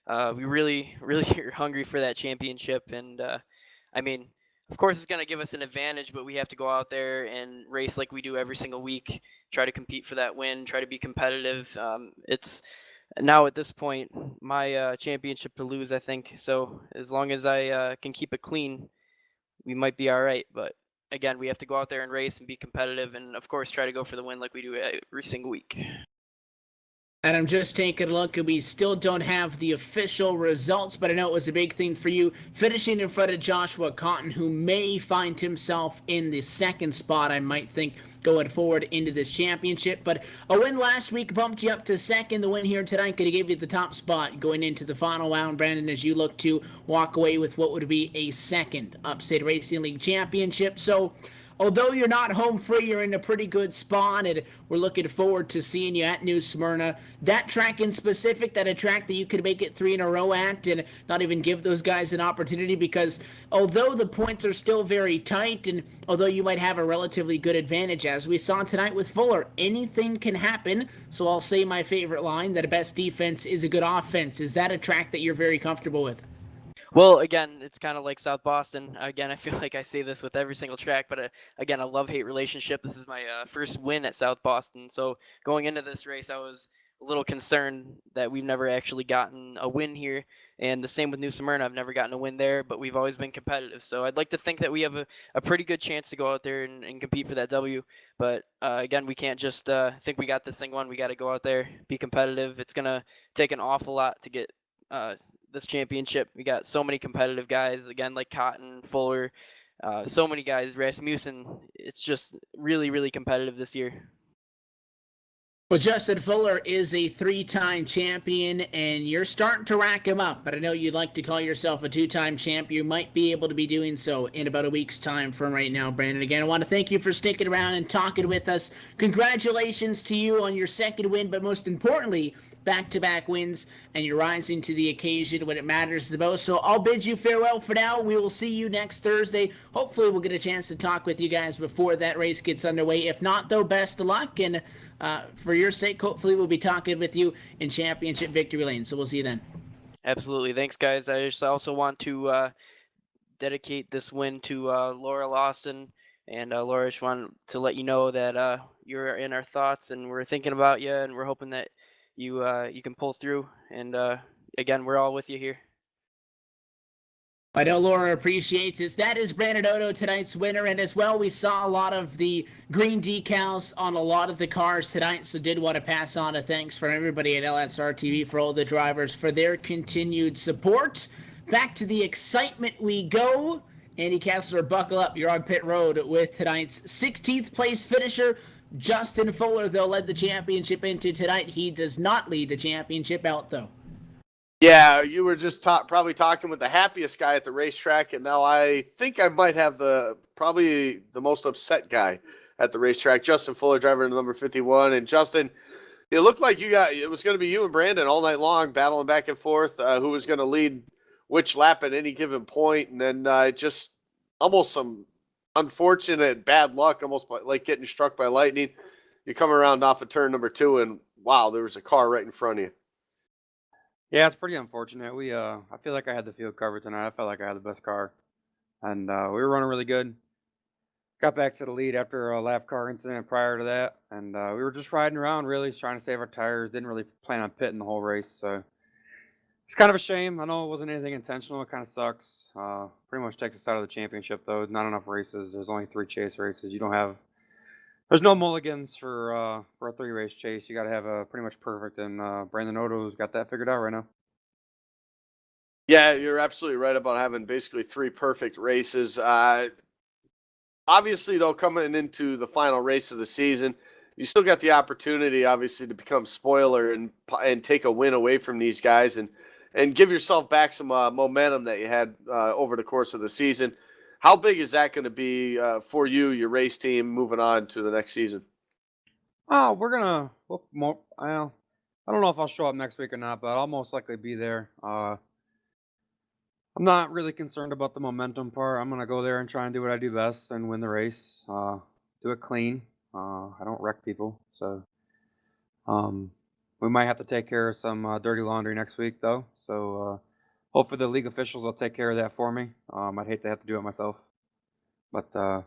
We really are hungry for that championship, and I mean, of course, it's going to give us an advantage, but we have to go out there and race like we do every single week, try to compete for that win, try to be competitive. It's now at this point, my championship to lose, I think. So as long as I can keep it clean, we might be all right. But again, we have to go out there and race and be competitive, and of course try to go for the win like we do every single week. And I'm just taking a look, and we still don't have the official results, but I know it was a big thing for you, finishing in front of Joshua Cotton, who may find himself in the second spot, I might think, going forward into this championship. But a win last week bumped you up to second. The win here tonight could have gave you the top spot going into the final round, Brandon, as you look to walk away with what would be a second Upstate Racing League championship. So, although you're not home free, you're in a pretty good spot, and we're looking forward to seeing you at New Smyrna. That track in specific, that a track that you could make it 3 in a row at and not even give those guys an opportunity, because although the points are still very tight, and although you might have a relatively good advantage, as we saw tonight with Fuller, anything can happen. So I'll say my favorite line, that a best defense is a good offense. Is that a track that you're very comfortable with? Well, again, it's kind of like South Boston. Again, I feel like I say this with every single track, but again, a love-hate relationship. This is my first win at South Boston. So going into this race, I was a little concerned that we've never actually gotten a win here. And the same with New Smyrna. I've never gotten a win there, but we've always been competitive. So I'd like to think that we have a pretty good chance to go out there and compete for that W. But again, we can't just think we got this thing won. We got to go out there, be competitive. It's going to take an awful lot to get this championship. We got so many competitive guys, again, like Cotton, Fuller, so many guys, Rasmussen. It's just really, really competitive this year. Well, Justin Fuller is a 3-time champion, and you're starting to rack him up, but I know you'd like to call yourself a 2-time champ. You might be able to be doing so in about a week's time from right now, Brandon. Again, I want to thank you for sticking around and talking with us. Congratulations to you on your second win, but most importantly, back-to-back wins, and you're rising to the occasion when it matters the most. So I'll bid you farewell for now. We will see you next Thursday. Hopefully we'll get a chance to talk with you guys before that race gets underway. If not, though, best of luck, and for your sake, hopefully we'll be talking with you in Championship Victory Lane. So we'll see you then. Absolutely. Thanks, guys. I just also want to dedicate this win to Laura Lawson. And Laura, I just want to let you know that you're in our thoughts, and we're thinking about you, and we're hoping that you can pull through. And again, we're all with you here. I know Laura appreciates it. That is Brandon Odo, tonight's winner. And as well, we saw a lot of the green decals on a lot of the cars tonight. So did want to pass on a thanks from everybody at LSRTV for all the drivers for their continued support. Back to the excitement we go. Andy Kessler, buckle up. You're on pit road with tonight's 16th place finisher, Justin Fuller. They'll lead the championship into tonight. He does not lead the championship out, though. Yeah, you were just probably talking with the happiest guy at the racetrack, and now I think I might have probably the most upset guy at the racetrack, Justin Fuller, driver number 51. And Justin, it looked like it was going to be you and Brandon all night long, battling back and forth, who was going to lead which lap at any given point, and then just almost some unfortunate bad luck, almost like getting struck by lightning. You come around off of turn number 2, and wow, there was a car right in front of you. Yeah, it's pretty unfortunate. I feel like I had the field covered tonight. I felt like I had the best car, and we were running really good. Got back to the lead after a lap car incident prior to that, and we were just riding around, really trying to save our tires. Didn't really plan on pitting the whole race, so it's kind of a shame. I know it wasn't anything intentional. It kind of sucks. Pretty much takes us out of the championship, though. Not enough races. There's only 3 chase races. There's no mulligans for a 3-race chase. You got to have a pretty much perfect, and Brandon Odo's got that figured out right now. Yeah, you're absolutely right about having basically 3 perfect races. Obviously, though, coming into the final race of the season, you still got the opportunity, obviously, to become spoiler and take a win away from these guys and give yourself back some momentum that you had over the course of the season. How big is that going to be for you, your race team, moving on to the next season? Oh, we're gonna. I don't know if I'll show up next week or not, but I'll most likely be there. I'm not really concerned about the momentum part. I'm gonna go there and try and do what I do best and win the race. Do it clean. I don't wreck people, so we might have to take care of some dirty laundry next week, though. So hopefully the league officials will take care of that for me. I'd hate to have to do it myself, but I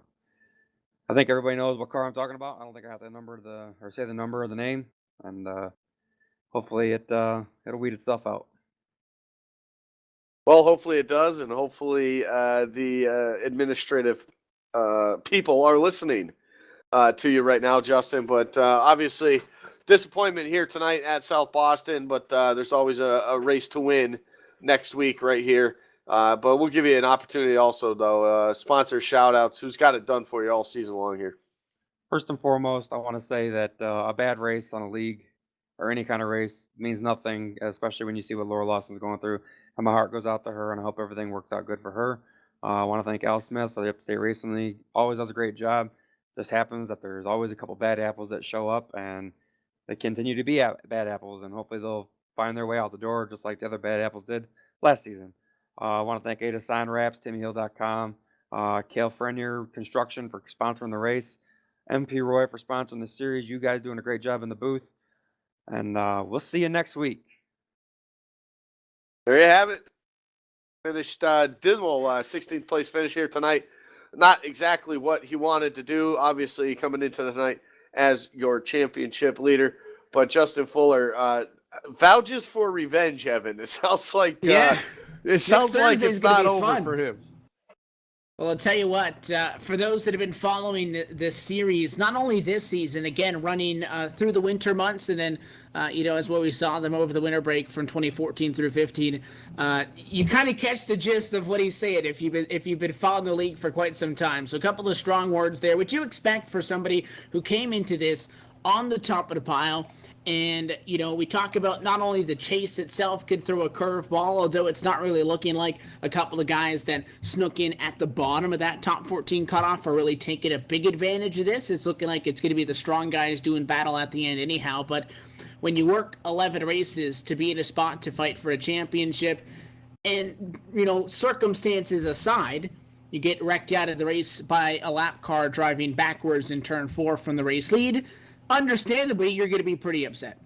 think everybody knows what car I'm talking about. I don't think I have to say the number of the name, and hopefully it'll weed itself out. Well, hopefully it does, and hopefully the administrative people are listening to you right now, Justin. But obviously, disappointment here tonight at South Boston, but there's always a race to win next week right here. But we'll give you an opportunity also, though. Sponsor shout-outs. Who's got it done for you all season long here? First and foremost, I want to say that a bad race on a league or any kind of race means nothing, especially when you see what Laura Lawson's going through. And my heart goes out to her, and I hope everything works out good for her. I want to thank Al Smith for the Upstate Racing League. Always does a great job. Just happens that there's always a couple bad apples that show up, and they continue to be bad apples, and hopefully they'll find their way out the door just like the other bad apples did last season. I want to thank Ada Sign Wraps, TimmyHill.com, Kale Frenier Construction for sponsoring the race, MP Roy for sponsoring the series. You guys doing a great job in the booth, and we'll see you next week. There you have it. Finished dismal 16th place finish here tonight. Not exactly what he wanted to do, obviously, coming into the night as your championship leader. But Justin Fuller vouches for revenge, Evan. It sounds like it's not over for him. Well, I'll tell you what, for those that have been following this series, not only this season, again, running through the winter months, and then, as what we saw them over the winter break from 2014 through 15, you kind of catch the gist of what he's saying if you've been following the league for quite some time. So a couple of strong words there. What you expect for somebody who came into this on the top of the pile? And, we talk about not only the chase itself could throw a curveball, although it's not really looking like a couple of guys that snuck in at the bottom of that top 14 cutoff are really taking a big advantage of this. It's looking like it's going to be the strong guys doing battle at the end anyhow. But when you work 11 races to be in a spot to fight for a championship, and, circumstances aside, you get wrecked out of the race by a lap car driving backwards in turn 4 from the race lead, understandably, you're going to be pretty upset.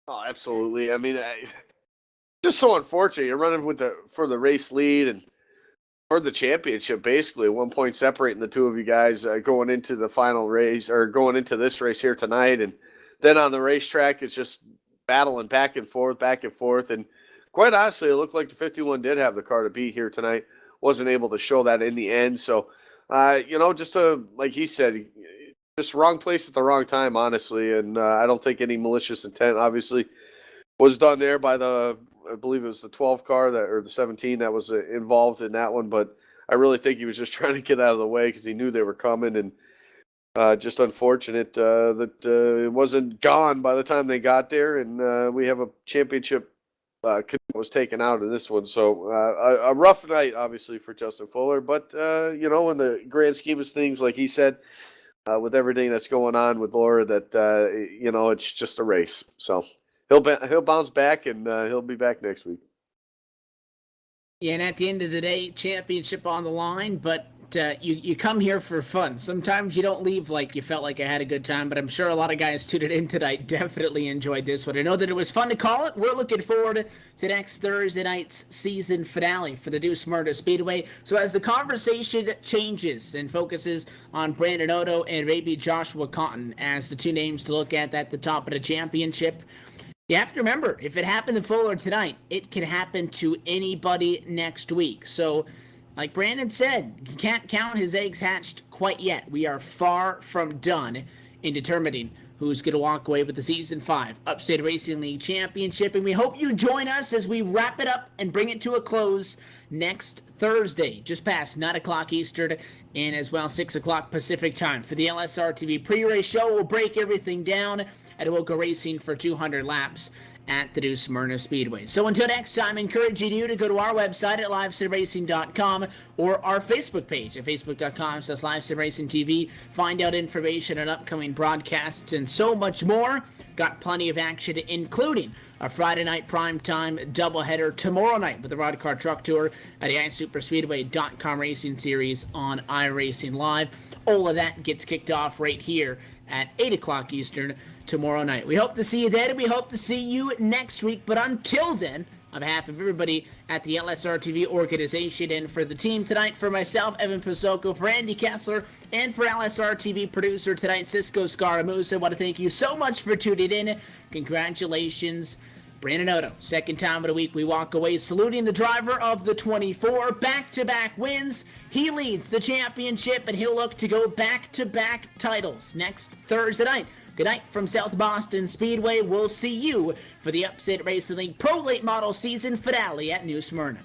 Oh, absolutely. I mean, just so unfortunate. You're running for the race lead and for the championship, basically. 1 point separating the two of you guys going into the final race or going into this race here tonight. And then on the racetrack, it's just battling back and forth. And quite honestly, it looked like the 51 did have the car to beat here tonight. Wasn't able to show that in the end. So, just like he said, just wrong place at the wrong time, honestly, and I don't think any malicious intent, obviously, was done there by I believe it was the 12 car or the 17 that was involved in that one, but I really think he was just trying to get out of the way because he knew they were coming, and just unfortunate that it wasn't gone by the time they got there, and we have a championship was taken out of this one, so a rough night, obviously, for Justin Fuller, but, in the grand scheme of things, like he said, with everything that's going on with Laura, that it's just a race. So he'll bounce back, and he'll be back next week. Yeah, and at the end of the day, championship on the line, but you come here for fun. Sometimes you don't leave like you felt like I had a good time, but I'm sure a lot of guys tuned in tonight definitely enjoyed this one. I know that it was fun to call it. We're looking forward to next Thursday night's season finale for the Deuce Murder Speedway. So as the conversation changes and focuses on Brandon Otto and maybe Joshua Cotton as the two names to look at the top of the championship, you have to remember, if it happened to Fuller tonight, it can happen to anybody next week. So like Brandon said, you can't count his eggs hatched quite yet. We are far from done in determining who's going to walk away with the Season 5 Upstate Racing League Championship. And we hope you join us as we wrap it up and bring it to a close next Thursday, just past 9 o'clock Eastern and as well 6 o'clock Pacific time. For the LSRTV pre-race show, we'll break everything down and we'll go racing for 200 laps at the Deuce Myrna Speedway. So until next time, encouraging you to go to our website at livesimracing.com or our Facebook page at facebook.com/livesimracingtv. Find out information on upcoming broadcasts and so much more. Got plenty of action, including a Friday night primetime doubleheader tomorrow night with the Rod Car Truck Tour at the iSuperspeedway.com Racing Series on iRacing Live. All of that gets kicked off right here at 8 o'clock Eastern tomorrow night. We hope to see you then, and we hope to see you next week. But until then, on behalf of everybody at the LSRTV organization and for the team tonight, for myself, Evan Pasoko, for Andy Kessler, and for LSRTV producer tonight, Cisco Scaramuza, I want to thank you so much for tuning in. Congratulations, Brandon Otto. Second time of the week we walk away saluting the driver of the 24. Back-to-back wins. He leads the championship, and he'll look to go back-to-back titles next Thursday night. Good night from South Boston Speedway. We'll see you for the Upstate Racing League Pro Late Model Season finale at New Smyrna.